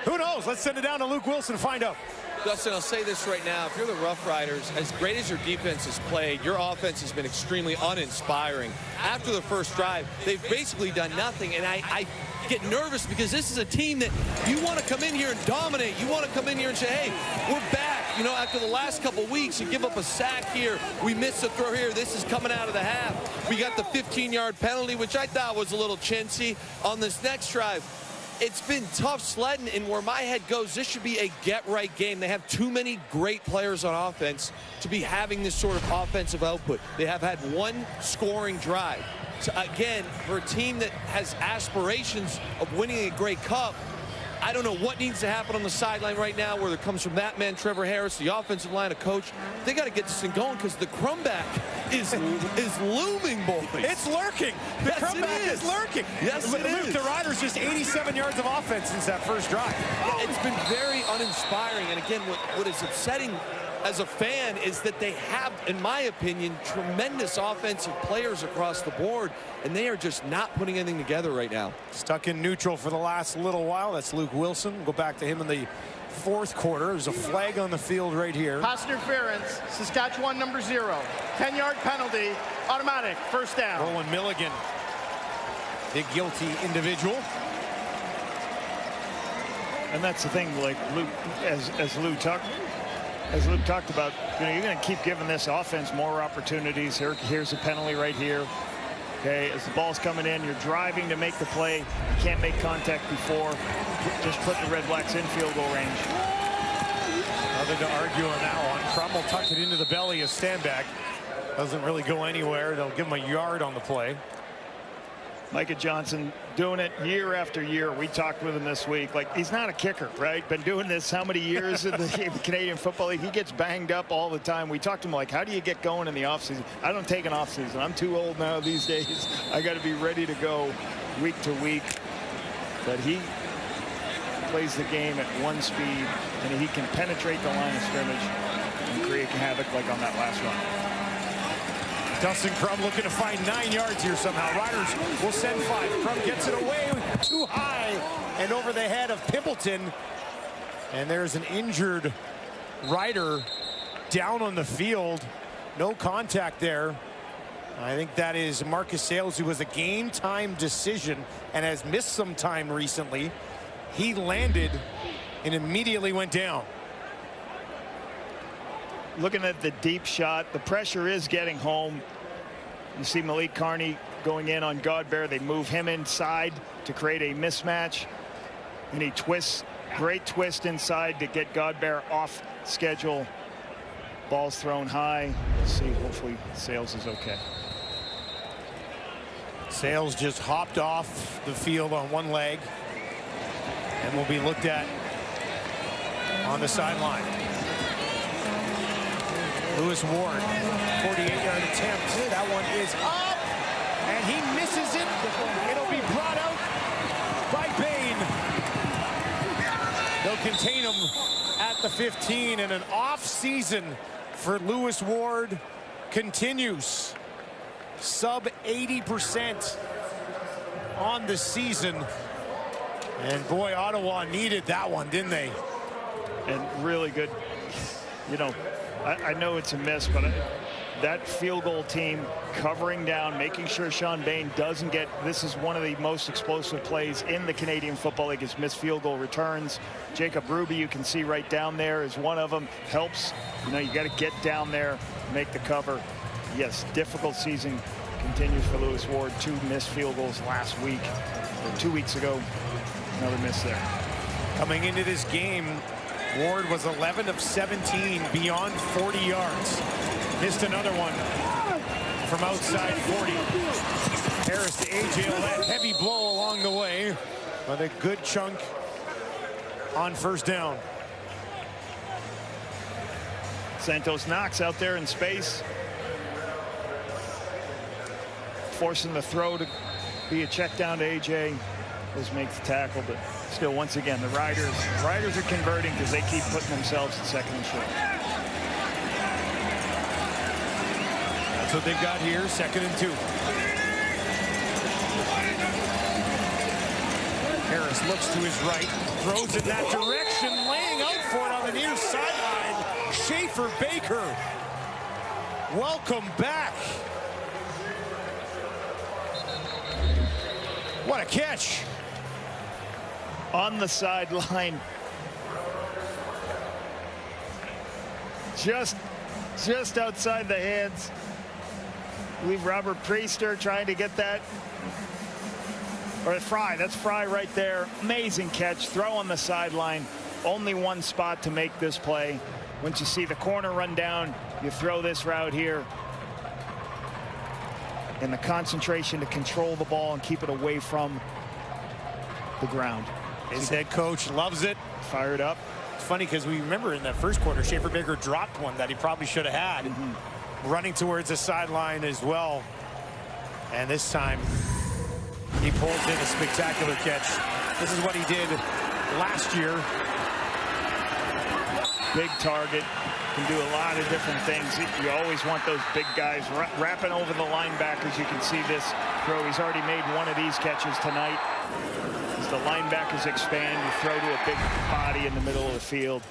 Who knows? Let's send it down to Luke Wilson to find out. Dustin, I'll say this right now. If you're the Roughriders, as great as your defense has played, your offense has been extremely uninspiring. After the first drive, they've basically done nothing, and I get nervous because this is a team that you want to come in here and dominate. You want to come in here and say, hey, we're back. You know, after the last couple weeks, you give up a sack here. We missed a throw here. This is coming out of the half. We got the 15-yard penalty, which I thought was a little chintzy on this next drive. It's been tough sledding, and where my head goes, this should be a get-right game. They have too many great players on offense to be having this sort of offensive output. They have had one scoring drive. So again, for a team that has aspirations of winning a Grey Cup, I don't know what needs to happen on the sideline right now, whether it comes from that man, Trevor Harris, the offensive line, a coach. They got to get this thing going because the comeback is looming, boys. It's lurking. The comeback is lurking. Yes, it is. The Riders just 87 yards of offense since that first drive. Yeah, it's been very uninspiring. And again, what is upsetting as a fan is that they have, in my opinion, tremendous offensive players across the board, and they are just not putting anything together right now. Stuck in neutral for the last little while. That's Luke Wilson. We'll go back to him in the fourth quarter. There's a flag on the field right here. Pass interference, Saskatchewan number 0. 10-yard penalty, automatic, first down. Roland Milligan, the guilty individual. And that's the thing, like Luke, as Luke talked about, you know, you're going to keep giving this offense more opportunities. Here's a penalty right here. Okay, as the ball's coming in, you're driving to make the play. You can't make contact before. Just put the Red Blacks in field goal range. Nothing to argue on that one. Crum will tuck it into the belly of Stanback. Doesn't really go anywhere. They'll give him a yard on the play. Micah Johnson doing it year after year. We talked with him this week. Like, he's not a kicker, right? Been doing this how many years in the Canadian Football League? He gets banged up all the time. We talked to him like, how do you get going in the offseason? I don't take an offseason. I'm too old now these days. I got to be ready to go week to week. But he plays the game at one speed, and he can penetrate the line of scrimmage and create havoc like on that last run. Dustin Crum looking to find 9 yards here somehow. Riders will send 5. Crum gets it away too high and over the head of Pimpleton. And there's an injured Rider down on the field. No contact there. I think that is Marcus Sayles, who was a game time decision and has missed some time recently. He landed and immediately went down. Looking at the deep shot, the pressure is getting home. You see Malik Carney going in on Godbear. They move him inside to create a mismatch, and he twists. Great twist inside to get Godbear off schedule. Ball's thrown high. We'll see. Hopefully Sayles is okay. Sayles just hopped off the field on one leg and will be looked at on the sideline. Lewis Ward, 48-yard attempt. That one is up, and he misses it. It'll be brought out by Bain. They'll contain him at the 15, and an off season for Lewis Ward continues. Sub 80% on the season. And boy, Ottawa needed that one, didn't they? And really good. You know, I know it's a miss, but that field goal team covering down, making sure Sean Bain doesn't get, this is one of the most explosive plays in the Canadian Football League, is missed field goal returns. Jacob Ruby, you can see right down there, is one of them. Helps, you know, you got to get down there, make the cover. Yes, difficult season continues for Lewis Ward. 2 missed field goals last week, or 2 weeks ago. Another miss there. Coming into this game, Ward was 11 of 17 beyond 40 yards. Missed another one from outside 40. Harris to A.J. Ouellette. Heavy blow along the way, but a good chunk on first down. Santos Knox out there in space, forcing the throw to be a check down to A.J. Does make the tackle, but still, once again, the Riders are converting because they keep putting themselves in second and short. That's what they've got here, 2nd and 2. Harris looks to his right, throws in that direction, laying out for it on the near sideline. Schaefer Baker, welcome back. What a catch. On the sideline, just outside the hands. I believe Robert Priester trying to get that, or Fry. That's Fry right there. Amazing catch. Throw on the sideline. Only one spot to make this play. Once you see the corner run down, you throw this route here. And the concentration to control the ball and keep it away from the ground. His head coach loves it. Fired up. It's funny because we remember in that first quarter, Schaefer Baker dropped one that he probably should have had. Running towards the sideline as well. And this time, he pulls in a spectacular catch. This is what he did last year. Big target. Can do a lot of different things. You always want those big guys wrapping over the linebackers. You can see this throw. He's already made one of these catches tonight. As the linebackers expand, you throw to a big body in the middle of the field.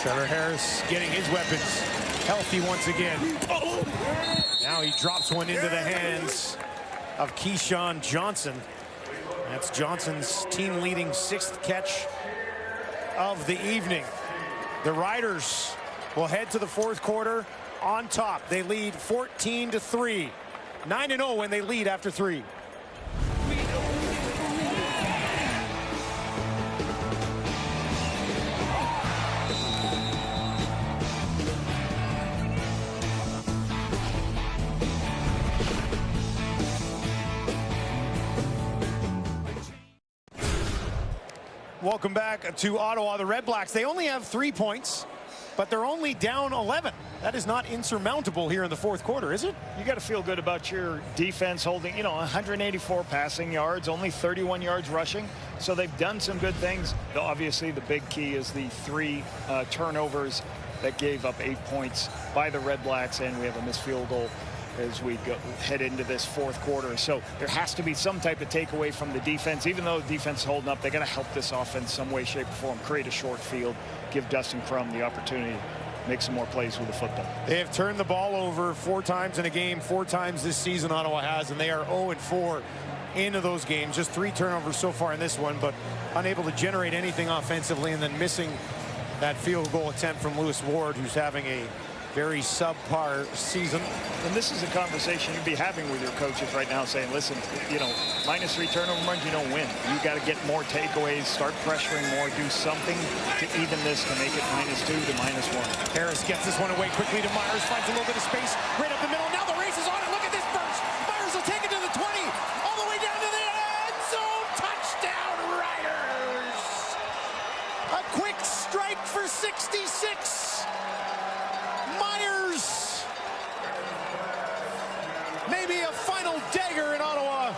Trevor Harris getting his weapons healthy once again. Now he drops one into the hands of Keyshawn Johnson. That's Johnson's team-leading 6th catch of the evening. The Riders will head to the 4th quarter on top. They lead 14-3. 9-0 when they lead after 3. Welcome back to Ottawa. The REDBLACKS, they only have 3 points, but they're only down 11. That is not insurmountable here in the 4th quarter, is it? You got to feel good about your defense holding, 184 passing yards, only 31 yards rushing. So they've done some good things. Obviously, the big key is the 3 turnovers that gave up 8 points by the REDBLACKS, and we have a missed field goal as we head into this 4th quarter. So there has to be some type of takeaway from the defense. Even though the defense is holding up, they got to help this offense some way, shape, or form, create a short field, give Dustin Crum the opportunity to make some more plays with the football. They have turned the ball over 4 times in a game, 4 times this season Ottawa has, and they are 0-4 into those games. Just 3 turnovers so far in this one, but unable to generate anything offensively, and then missing that field goal attempt from Lewis Ward, who's having a very subpar season. And this is a conversation you'd be having with your coaches right now, saying, listen, -3 turnover runs, you don't win. You got to get more takeaways, start pressuring more, do something to even this to make it -2 to -1. Harris gets this one away quickly to Myers, finds a little bit of space right up the middle. Now the race is on, and look at this burst. Myers will take it to the 20, all the way down to the end zone. Touchdown, Riders. A quick strike for 66. Myers. Maybe a final dagger in Ottawa.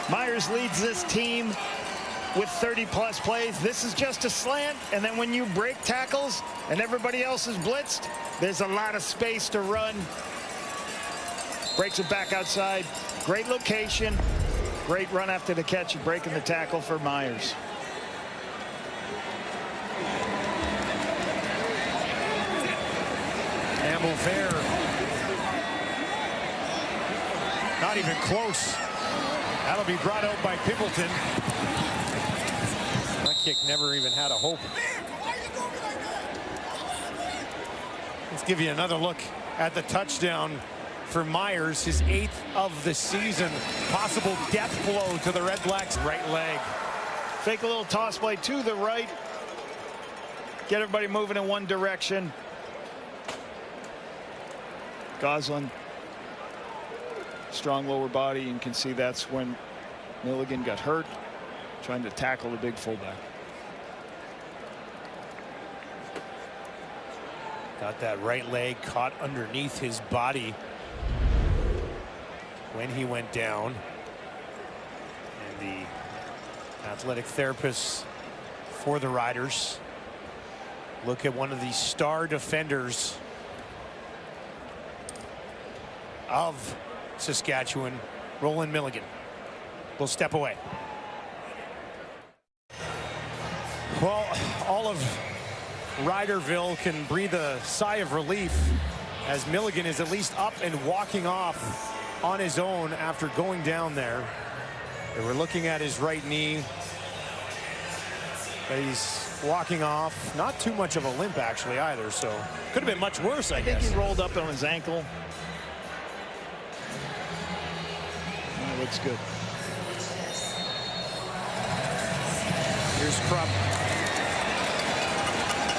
Myers leads this team with 30-plus plays. This is just a slant, and then when you break tackles and everybody else is blitzed, there's a lot of space to run. Breaks it back outside. Great location. Great run after the catch and breaking the tackle for Myers. Campbell Fair. Not even close. That'll be brought out by Pimpleton. That kick never even had a hope. Let's give you another look at the touchdown for Myers, his 8th of the season. Possible death blow to the Red Blacks. Right leg. Fake a little toss play to the right. Get everybody moving in one direction. Goslin, strong lower body. You can see that's when Milligan got hurt, trying to tackle the big fullback. Got that right leg caught underneath his body when he went down. And the athletic therapist for the Riders look at one of the star defenders of Saskatchewan, Roland Milligan. Will step away. Well, all of Riderville can breathe a sigh of relief as Milligan is at least up and walking off on his own after going down there. And we're looking at his right knee. But he's walking off. Not too much of a limp actually either, so could have been much worse, I guess. I think he rolled up on his ankle. That looks good. Here's Krupp.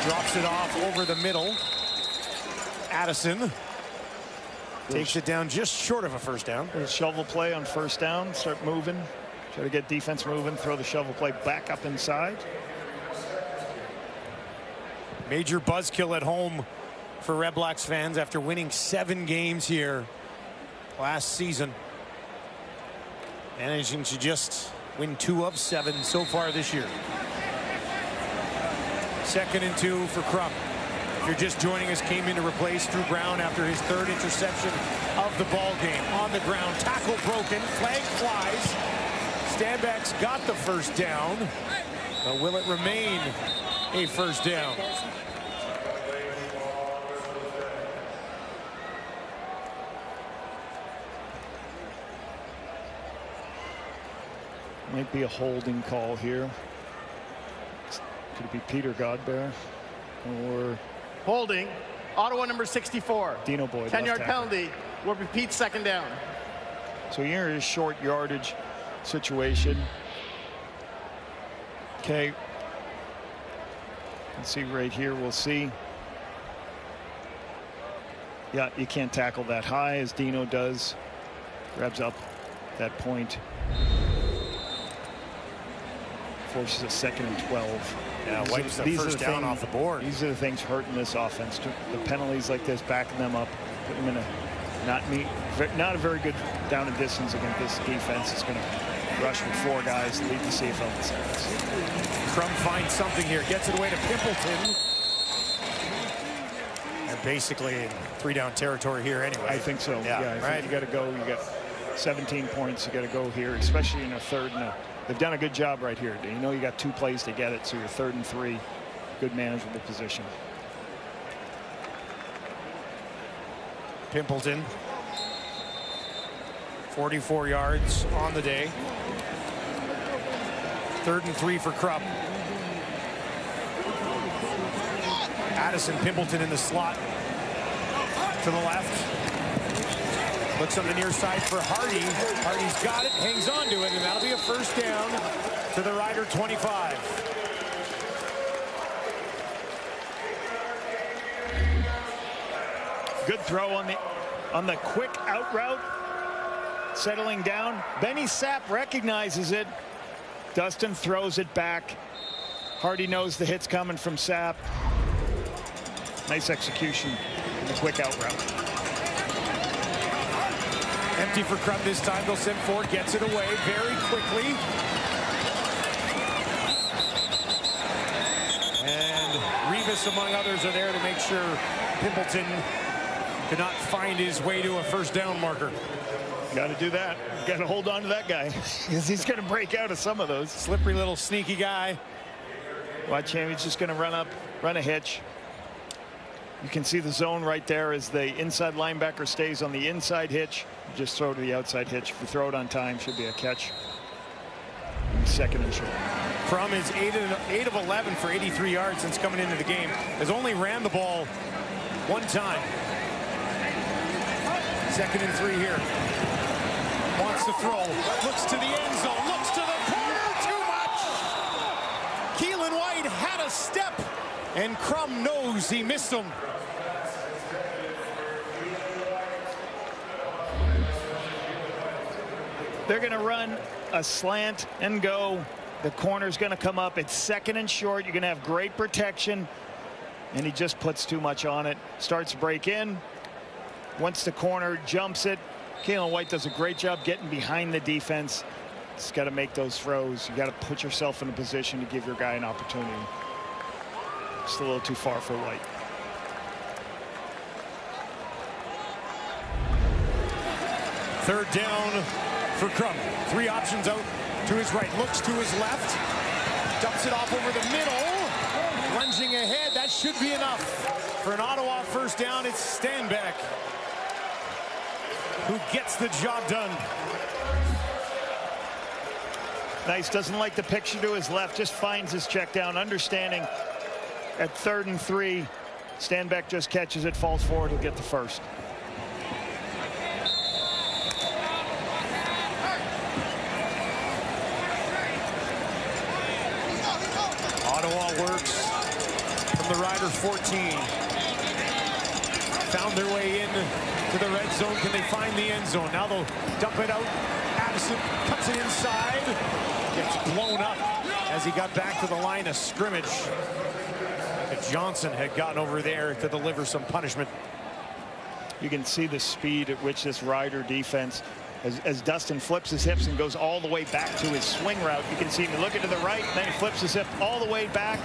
Drops it off over the middle. Addison takes it down just short of a first down. Shovel play on first down. Start moving. Try to get defense moving. Throw the shovel play back up inside. Major buzzkill at home for Red Blacks fans after winning 7 games here last season. Managing to just win 2 of 7 so far this year. 2nd and 2 for Krupp. If you're just joining us, came in to replace Drew Brown after his 3rd interception of the ball game. On the ground, tackle broken, flag flies. Stanback's got the first down. But will it remain a first down? Might be a holding call here. Could it be Peter Godber or holding? Ottawa number 64. Dino Boyd. 10-yard penalty. Will repeat 2nd down. So here is short yardage situation. Okay. Let's see right here. We'll see. Yeah, you can't tackle that high as Dino does. Grabs up that point. Forces a 2nd and 12. Yeah, wipes the first down off the board. These are the things hurting this offense. The penalties like this, backing them up, putting them in a not a very good down and distance against this defense. It's going to rush with 4 guys, lead the CFL in sacks. Crum finds something here, gets it away to Pimpleton. And basically in 3-down territory here anyway. I think so. Yeah, right. You got to go. You got 17 points. You got to go here, especially in a 3rd and a. They've done a good job right here. You know you got 2 plays to get it, so you're 3rd and 3. Good manageable position. Pimpleton. 44 yards on the day. 3rd and 3 for Krupp. Addison, Pimpleton in the slot to the left. Looks on the near side for Hardy. Hardy's got it, hangs on to it, and that'll be a first down to the Rider 25. Good throw on the quick out route. Settling down. Benny Sapp recognizes it. Dustin throws it back. Hardy knows the hit's coming from Sapp. Nice execution in the quick out route. Empty for Krupp this time. They'll send 4, gets it away very quickly. And Revis, among others, are there to make sure Pimpleton could not find his way to a first down marker. Got to do that. Got to hold on to that guy because he's going to break out of some of those. Slippery little sneaky guy. Watch him. He's just going to run a hitch. You can see the zone right there as the inside linebacker stays on the inside hitch. Just throw to the outside hitch. If you throw it on time, should be a catch. 2nd and short. Crum is 8 of 11 for 83 yards since coming into the game. Has only ran the ball 1 time. 2nd and 3 here. Wants to throw. Looks to the end zone. Looks to the corner. Too much. Keelan White had a step. And Crum knows he missed him. They're going to run a slant and go. The corner's going to come up. It's 2nd and short. You're going to have great protection. And he just puts too much on it. Starts to break in. Once the corner jumps it, Keelan White does a great job getting behind the defense. Just got to make those throws. You got to put yourself in a position to give your guy an opportunity. Just a little too far for White. Third down for Crum. 3 options out to his right. Looks to his left. Dumps it off over the middle. Lunging ahead. That should be enough. For an Ottawa first down, it's Stanback who gets the job done. Nice. Doesn't like the picture to his left. Just finds his check down. Understanding at 3rd and 3. Stanback just catches it. Falls forward. He'll get the first. Ottawa works from the Rider 14. Found their way in to the red zone. Can they find the end zone? Now they'll dump it out. Addison cuts it inside. Gets blown up as he got back to the line of scrimmage. Johnson had gotten over there to deliver some punishment. You can see the speed at which this Rider defense, as Dustin flips his hips and goes all the way back to his swing route. You can see him looking to the right, and then he flips his hip all the way back.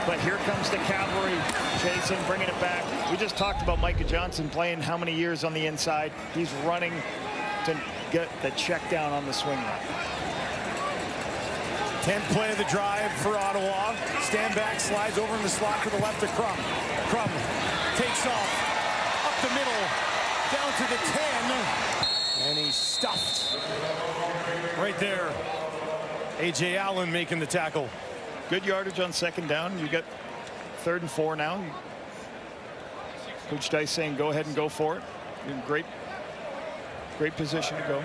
But here comes the cavalry chasing, bringing it back. We just talked about Micah Johnson playing how many years on the inside. He's running to get the check down on the swing route. 10th play of the drive for Ottawa. Stanback slides over in the slot to the left of Crum. Crum takes off up the middle, down to the 10, and he's stuffed right there. A.J. Allen making the tackle. Good yardage on 2nd down. You got 3rd and 4 now. Coach Dice saying go ahead and go for it. You're in great position to go.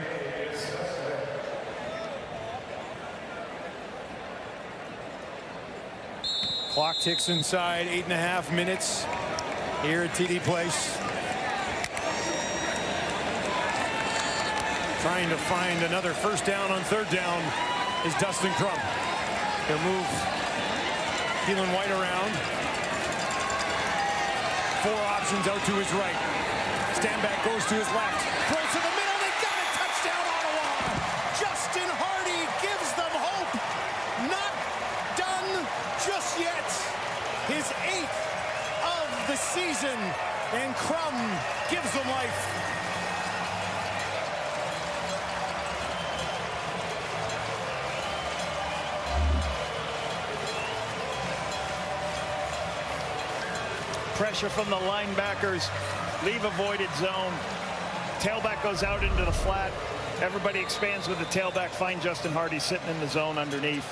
Clock ticks inside 8.5 minutes here at TD Place. Trying to find another first down on 3rd down is Dustin Crum. He'll move Keelan White around. 4 options out to his right. Stanback goes to his left. Throws to the middle. They got it. Touchdown, Ottawa. Justin Hardy gives them hope. Not done just yet. His 8th of the season. And Crum gives them life. Pressure from the linebackers. Leave a voided zone. Tailback goes out into the flat. Everybody expands with the tailback. Find Justin Hardy sitting in the zone underneath.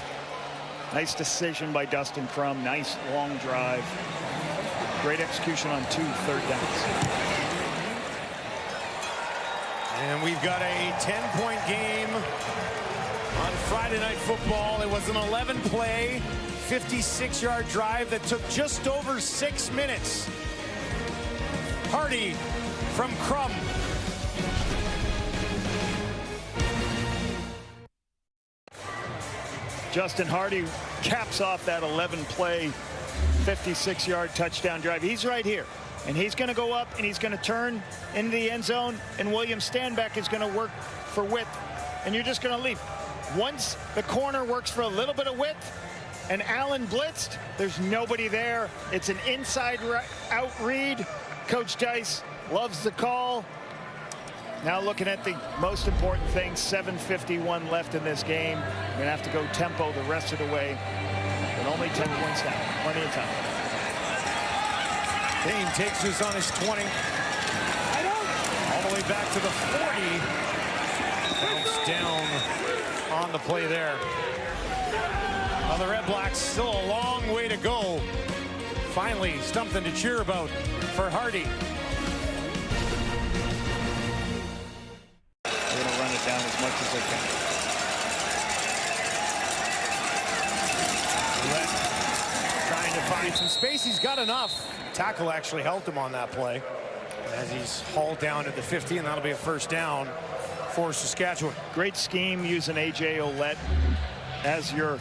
Nice decision by Dustin Crum. Nice long drive. Great execution on 2 third downs. And we've got a 10-point game on Friday Night Football. It was an 11-play, 56-yard drive that took just over 6 minutes. Hardy from Crum. Justin Hardy caps off that 11-play, 56-yard touchdown drive. He's right here, and he's going to go up, and he's going to turn into the end zone, and William Stanback is going to work for width, and you're just going to leave. Once the corner works for a little bit of width, and Allen blitzed, there's nobody there. It's an inside-out read. Coach Dice loves the call. Now looking at the most important thing, 7:51 left in this game. We're going to have to go tempo the rest of the way, but only 10 points down. Plenty of time. Dane takes this on his 20. All the way back to the 40. Bounce down on the play there. Well, the Red Blacks still a long way to go. Finally, something to cheer about for Hardy. down as much as they can. Trying to find some space. He's got enough. Tackle actually helped him on that play as he's hauled down at the 50, and that'll be a first down for Saskatchewan. Great scheme using A.J. Ouellette as your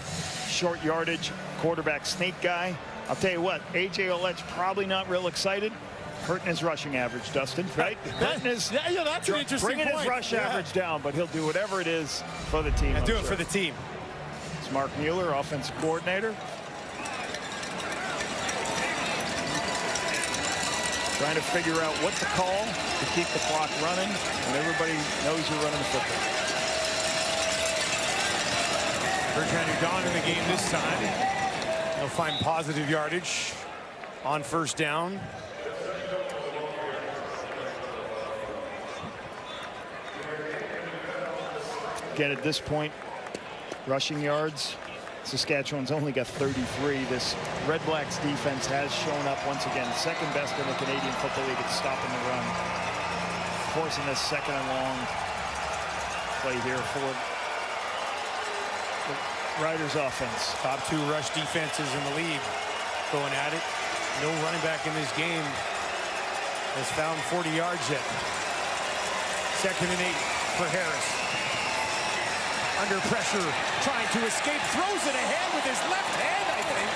short yardage quarterback sneak guy. I'll tell you what, A.J. Ouellette's probably not real excited. Hurting his rushing average, Dustin, right? That's an interesting bringing point. His rush average down, but he'll do whatever it is for the team. And do it for the team. It's Mark Mueller, offensive coordinator. Trying to figure out what to call to keep the clock running, and everybody knows you're running the football. Bertrand Hudon in the game this time. He'll find positive yardage on first down. Again, at this point, rushing yards, Saskatchewan's only got 33. This Red Blacks defense has shown up once again, second best in the Canadian Football League at stopping the run. Forcing this second and long play here for the Riders offense. Top 2 rush defenses in the league going at it. No running back in this game has found 40 yards yet. 2nd and 8 for Harris. Under pressure, trying to escape, throws it ahead with his left hand, I think.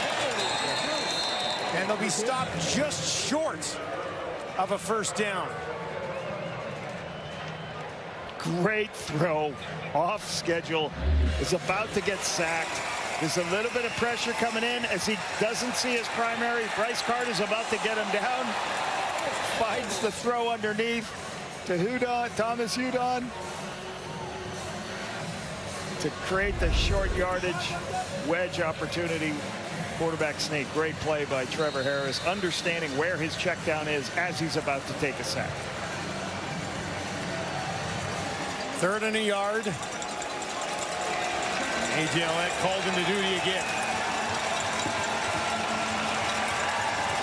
And they'll be stopped just short of a first down. Great throw, off schedule, is about to get sacked. There's a little bit of pressure coming in as he doesn't see his primary. Bryce Carter's about to get him down. Finds the throw underneath to Hudon, Thomas Hudon, to create the short yardage wedge opportunity. Quarterback sneak. Great play by Trevor Harris, understanding where his check down is as he's about to take a sack. 3rd and a yard. A.J. Ouellette called into duty again.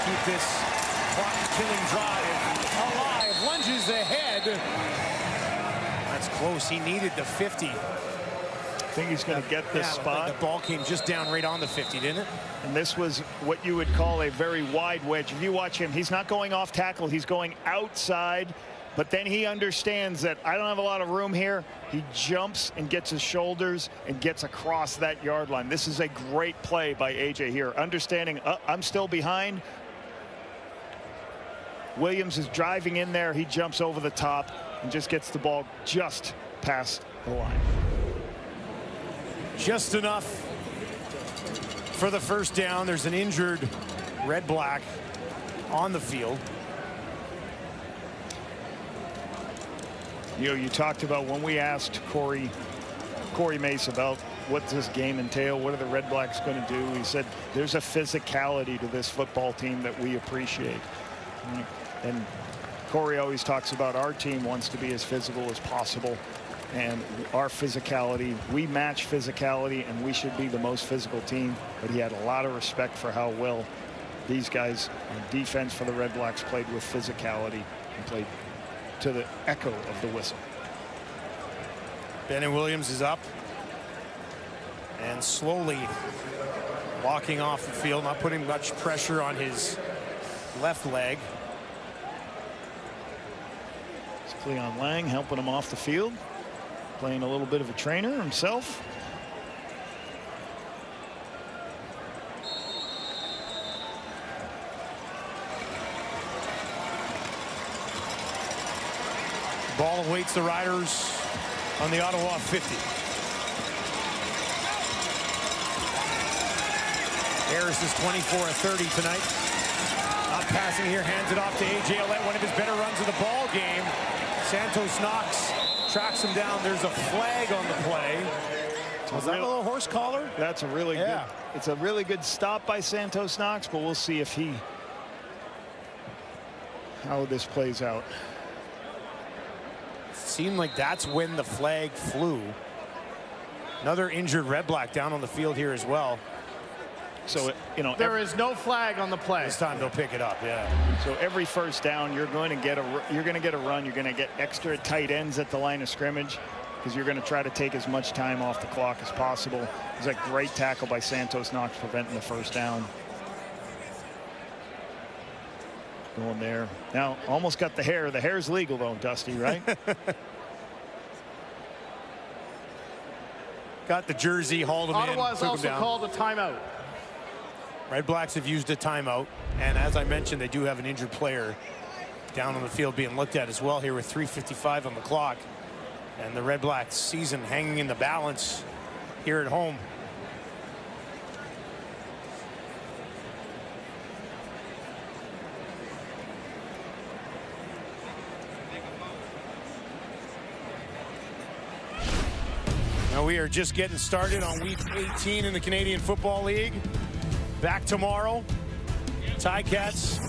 Keep this clock-killing drive alive. Lunges ahead. That's close. He needed the 50. I think he's going to get this spot. The ball came just down right on the 50, didn't it? And this was what you would call a very wide wedge. If you watch him, he's not going off tackle. He's going outside. But then he understands that I don't have a lot of room here. He jumps and gets his shoulders and gets across that yard line. This is a great play by A.J. here. Understanding I'm still behind. Williams is driving in there. He jumps over the top and just gets the ball just past the line. Just enough for the first down. There's an injured Red Black on the field. You know, you talked about when we asked Corey Mace about what this game entail, what are the Red Blacks going to do? He said there's a physicality to this football team that we appreciate. And Corey always talks about our team wants to be as physical as possible. And our physicality, we match physicality, and we should be the most physical team. But he had a lot of respect for how well these guys on defense for the Red Blacks played with physicality and played to the echo of the whistle. Bennett Williams is up and slowly walking off the field, not putting much pressure on his left leg. It's Cleon Lang helping him off the field, playing a little bit of a trainer himself. Ball awaits the Riders on the Ottawa 50. Harris is 24 of 30 tonight. Not passing here, hands it off to A.J. Ouellette, one of his better runs of the ball game. Santos Knox tracks him down. There's a flag on the play. Was that a little horse collar? That's a really good. It's a really good stop by Santos Knox, but we'll see if how this plays out. Seemed like that's when the flag flew. Another injured Red Black down on the field here as well. So, you know, there is no flag on the play. This time they'll pick it up, yeah. So every first down, you're going to get a run. You're going to get extra tight ends at the line of scrimmage. because you're going to try to take as much time off the clock as possible. There's a great tackle by Santos Knox preventing the first down. Going there. Now, almost got the hair. The hair's legal, though, Dusty, right? Got the jersey, hauled him Ottawa in, has took him also down. called a timeout. Red Blacks have used a timeout, and as I mentioned, they do have an injured player down on the field being looked at as well here with 3:55 on the clock. And the Red Blacks season hanging in the balance here at home. Now we are just getting started on week 18 in the Canadian Football League. Back tomorrow. Ticats,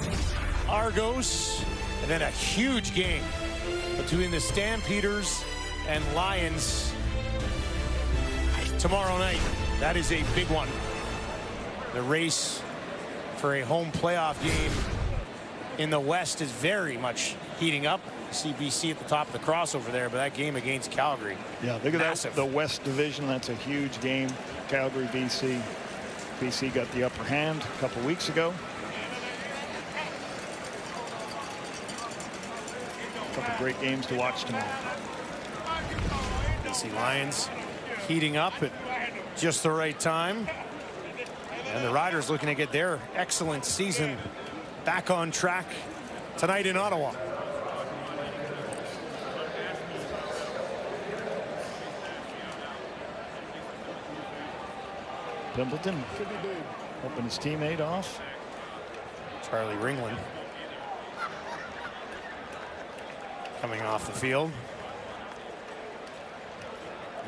Argos, and then a huge game between the Stampeders and Lions tomorrow night. That is a big one. The race for a home playoff game in the West is very much heating up. CBC at the top of the crossover there, but that game against Calgary. Yeah, look at massive. that. The West Division, that's a huge game. Calgary, BC. BC got the upper hand a couple weeks ago. A couple great games to watch tomorrow. BC Lions heating up at just the right time. And the Riders looking to get their excellent season back on track tonight in Ottawa. Pimbleton helping his teammate off. Charlie Ringland coming off the field.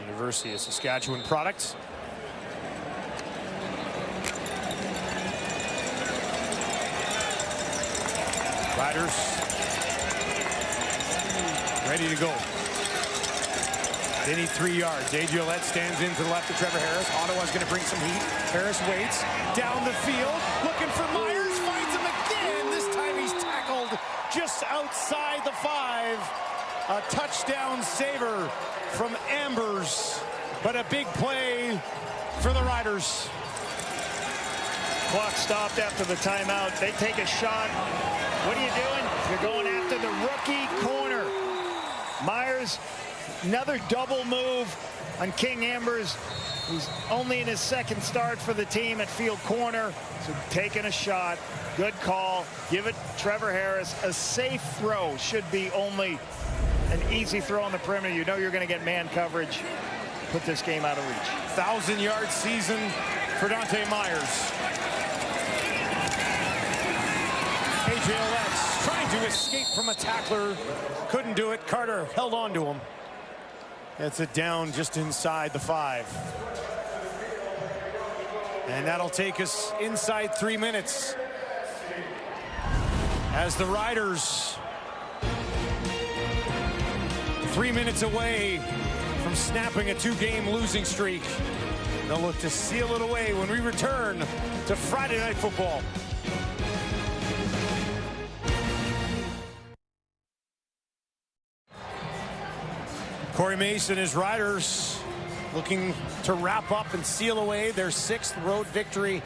University of Saskatchewan products. Riders ready to go. They need 3 yards. A.J. Ouellette stands in to the left of Trevor Harris. Ottawa's going to bring some heat. Harris waits down the field, looking for Myers, finds him again. This time he's tackled just outside the 5. A touchdown saver from Ambers, but a big play for the Riders. Clock stopped after the timeout. They take a shot. What are you doing? You're going after the rookie corner. Myers, another double move on King Ambers, who's only in his second start for the team at field corner. So taking a shot. Good call. Give it Trevor Harris. A safe throw. Should be only an easy throw on the perimeter. You know you're going to get man coverage. Put this game out of reach. 1,000-yard season for Dante Myers. A.J. Ouellette trying to escape from a tackler. Couldn't do it. Carter held on to him. That's it down just inside the 5. And that'll take us inside 3 minutes. As the Riders 3 minutes away from snapping a 2-game losing streak. They'll look to seal it away when we return to Friday Night Football. Corey Mace and his Riders looking to wrap up and seal away their 6th road victory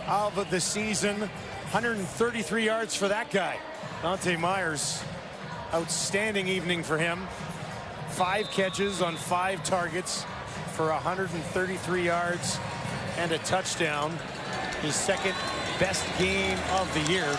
of the season. 133 yards for that guy. Dante Myers, outstanding evening for him. 5 catches on 5 targets for 133 yards and a touchdown. His 2nd best game of the year.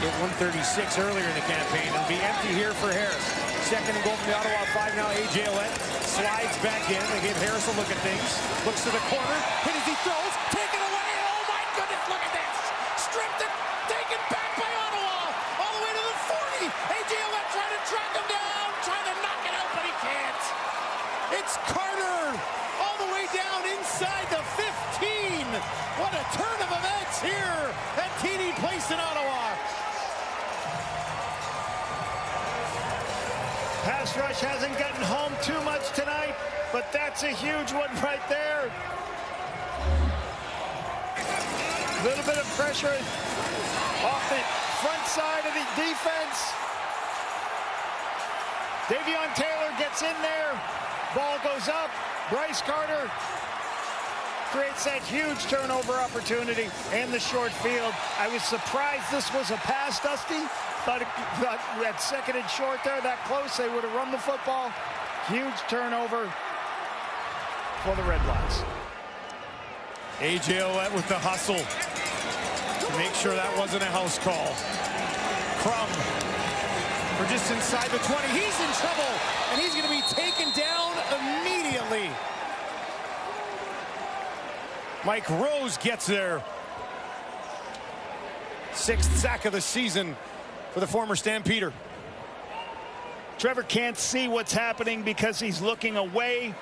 Hit 136 earlier in the campaign. It'll be empty here for Harris. 2nd and goal from the Ottawa 5 now. A.J. Ouellette slides back in. They gave Harris a look at things. Looks to the corner. Hit as he throws. Taken away. Oh my goodness, look at this. Stripped it. Taken back by Ottawa. All the way to the 40. A.J. Ouellette trying to track him down. Trying to knock it out, but he can't. It's Carter all the way down inside the 15. What a turn of events here at TD Place in Ottawa. Pass rush hasn't gotten home too much tonight, but that's a huge one right there. A little bit of pressure off the front side of the defense. Davion Taylor gets in there. Ball goes up. Bryce Carter creates that huge turnover opportunity in the short field. I was surprised this was a pass, Dusty. Thought that second and short there, that close, they would have run the football. Huge turnover for the Red Blacks. A.J. Ouellette with the hustle to make sure that wasn't a house call. Crum for just inside the 20. He's in trouble, and he's going to be taken down immediately. Mike Rose gets there. 6th sack of the season for the former Stampeder. Trevor can't see what's happening because he's looking away.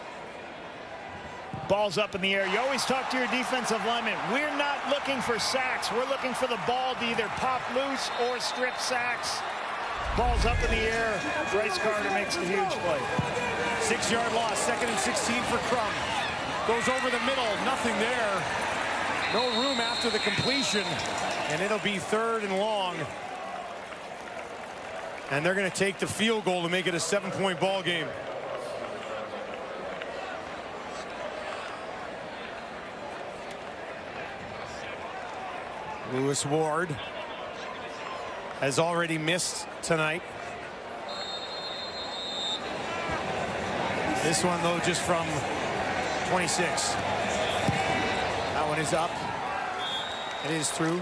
Ball's up in the air. You always talk to your defensive lineman. We're not looking for sacks. We're looking for the ball to either pop loose or strip sacks. Ball's up in the air. Bryce Carter makes a huge play. 6-yard loss, 2nd and 16 for Crum. Goes over the middle, nothing there. No room after the completion, and it'll be 3rd and long. And they're going to take the field goal to make it a 7-point ball game. Lewis Ward has already missed tonight. This one, though, just from 26. That one is up. It is through.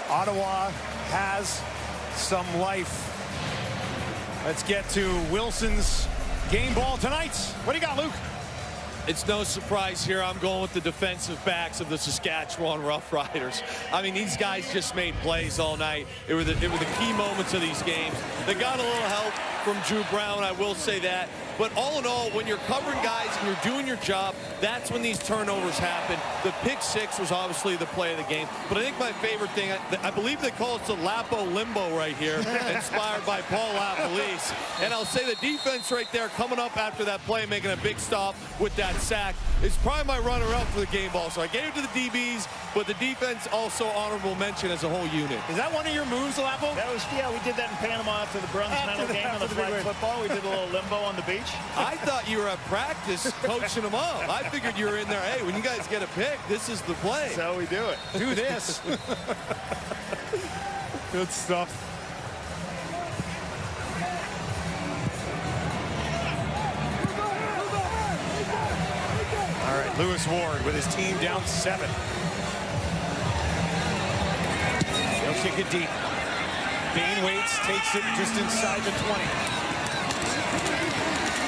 Ottawa has some life. Let's get to Wilson's game ball tonight. What do you got, Luke? It's no surprise here. I'm going with the defensive backs of the Saskatchewan Roughriders. I mean, these guys just made plays all night. It were the key moments of these games. They got a little help from Drew Brown, I will say that. But all in all, when you're covering guys and you're doing your job, that's when these turnovers happen. The pick 6 was obviously the play of the game. But I think my favorite thing, I believe they call it the Lapo Limbo right here, inspired by Paul LaPolice. And I'll say the defense right there coming up after that play, making a big stop with that sack, is probably my runner-up for the game ball. So I gave it to the DBs, but the defense also honorable mention as a whole unit. Is that one of your moves, Lapo? That was, yeah, we did that in Panama after the bronze medal game on the flag football. We did a little limbo on the beach. I thought you were at practice coaching them up. I figured you were in there. Hey, when you guys get a pick, this is the play. That's how we do it. Do this. Good stuff. All right, Lewis Ward with his team down 7. He'll kick it deep. Bain waits, takes it just inside the 20.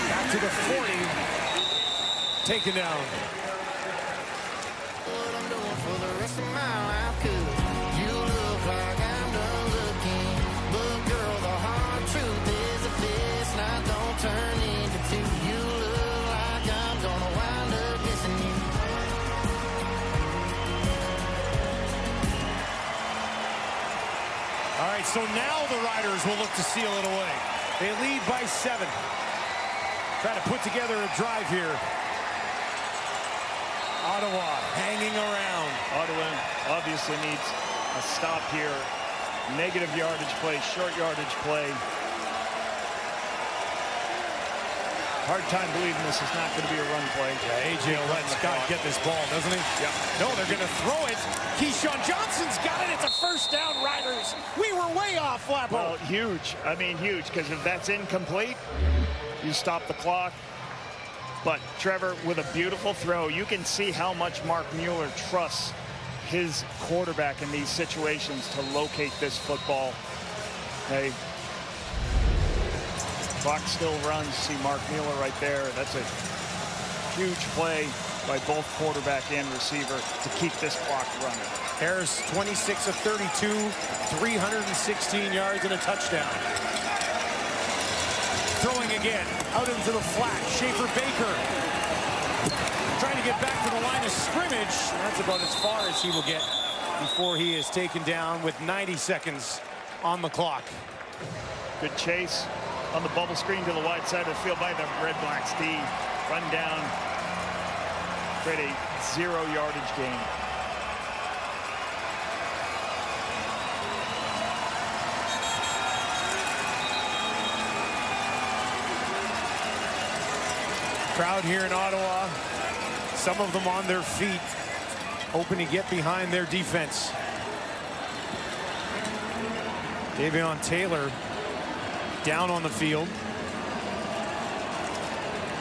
Back to the 40. Taken down. All right, so now the Riders will look to seal it away. They lead by 7. Try to put together a drive here. Ottawa hanging around. Ottawa obviously needs a stop here. Negative yardage play, short yardage play. Hard time believing this is not going to be a run play. Yeah, A.J. Ouellette's got to get this ball, doesn't he? Yeah. No, they're going to throw it. Keyshawn Johnson's got it. It's a first down, Riders. We were way off, Lapo. Well, huge. I mean, huge, because if that's incomplete, you stop the clock. But Trevor, with a beautiful throw, you can see how much Mark Mueller trusts his quarterback in these situations to locate this football. Hey, clock still runs. See Mark Mueller right there. That's a huge play by both quarterback and receiver to keep this clock running. Harris, 26 of 32, 316 yards and a touchdown. Throwing again, out into the flat. Schaefer Baker trying to get back to the line of scrimmage. That's about as far as he will get before he is taken down with 90 seconds on the clock. Good chase on the bubble screen to the wide side of the field by the Red Blacks D. Run down, create a 0 yardage gain. Crowd here in Ottawa, some of them on their feet, hoping to get behind their defense. Davion Taylor down on the field.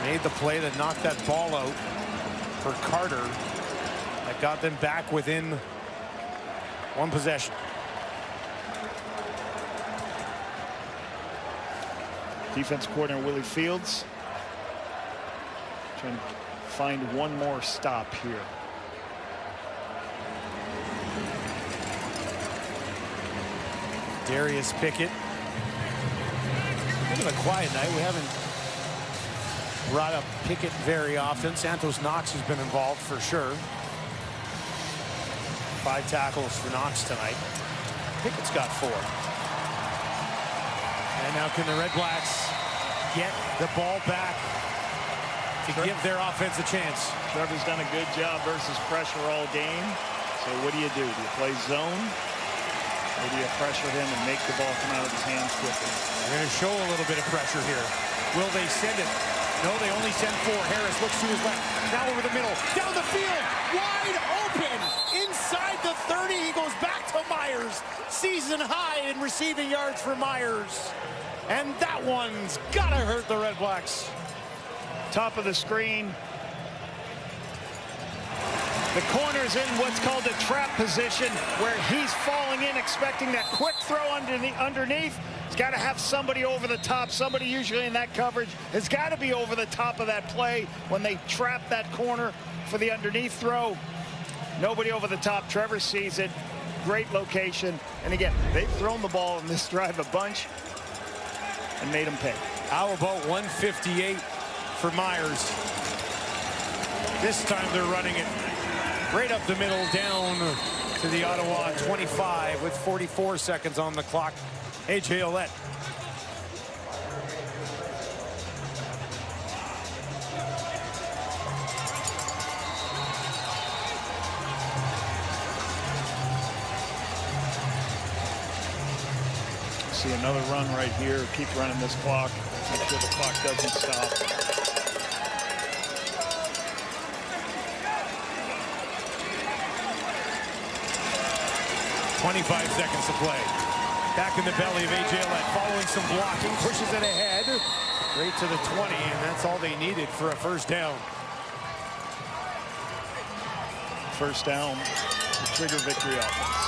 Made the play that knocked that ball out for Carter. That got them back within one possession. Defense coordinator Willie Fields trying to find one more stop here. Darius Pickett. Bit of a quiet night. We haven't brought up Pickett very often. Santos Knox has been involved for sure. 5 tackles for Knox tonight. Pickett's got 4. And now can the Red Blacks get the ball back to give their offense a chance? Trevor's done a good job versus pressure all game. So what do? Do you play zone? Or do you pressure him and make the ball come out of his hands quickly? They're going to show a little bit of pressure here. Will they send it? No, they only send 4. Harris looks to his left. Now over the middle. Down the field. Wide open. Inside the 30. He goes back to Myers. Season high in receiving yards for Myers. And that one's got to hurt the Red Blacks. Top of the screen. The corner's in what's called a trap position, where he's falling in expecting that quick throw underneath. He's got to have somebody over the top. Somebody usually in that coverage has got to be over the top of that play when they trap that corner for the underneath throw. Nobody over the top. Trevor sees it. Great location. And again, they've thrown the ball in this drive a bunch and made him pay. How about 158 for Myers? This time they're running it right up the middle, down to the Ottawa 25 with 44 seconds on the clock. A.J. Ouellette. See another run right here. Keep running this clock. Make sure the clock doesn't stop. 25 seconds to play. Back in the belly of A.J. Ouellette, following some blocking, pushes it ahead, right to the 20, and that's all they needed for a first down. First down, the trigger victory offense.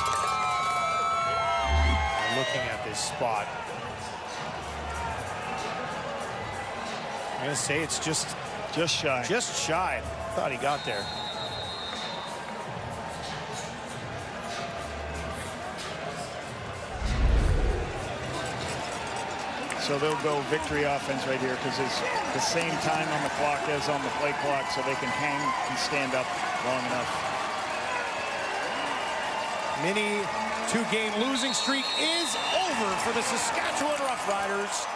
Looking at this spot, I'm going to say it's just shy. Just shy. Thought he got there. So they'll go victory offense right here because it's the same time on the clock as on the play clock, so they can hang and stand up long enough. Mini 2-game losing streak is over for the Saskatchewan Roughriders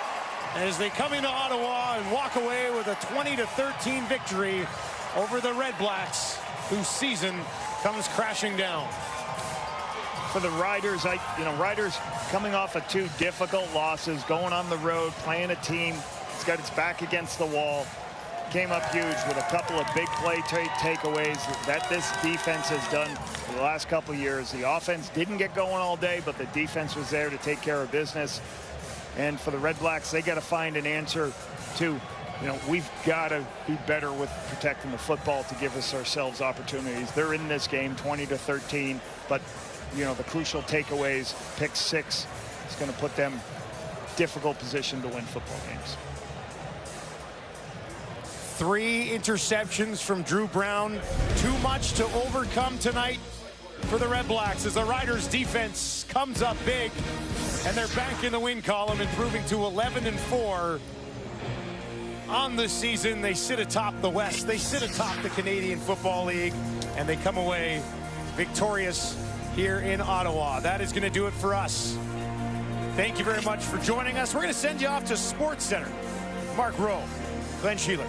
as they come into Ottawa and walk away with a 20-13 victory over the Red Blacks, whose season comes crashing down. For the Riders, Riders coming off of 2 difficult losses, going on the road, playing a team. It's got its back against the wall. Came up huge with a couple of big play takeaways that this defense has done for the last couple of years. The offense didn't get going all day, but the defense was there to take care of business. And for the Red Blacks, they got to find an answer to, we've got to be better with protecting the football to give us ourselves opportunities. They're in this game 20-13, but the crucial takeaways, pick 6, is going to put them difficult position to win football games. 3 interceptions from Drew Brown. Too much to overcome tonight for the Red Blacks as the Riders defense comes up big, and they're back in the win column, improving to 11-4 on the season. They sit atop the West. They sit atop the Canadian Football League, and they come away victorious here in Ottawa. That is going to do it for us. Thank you very much for joining us. We're going to send you off to Sports Center. Mark Rowe, Glenn Sheeler.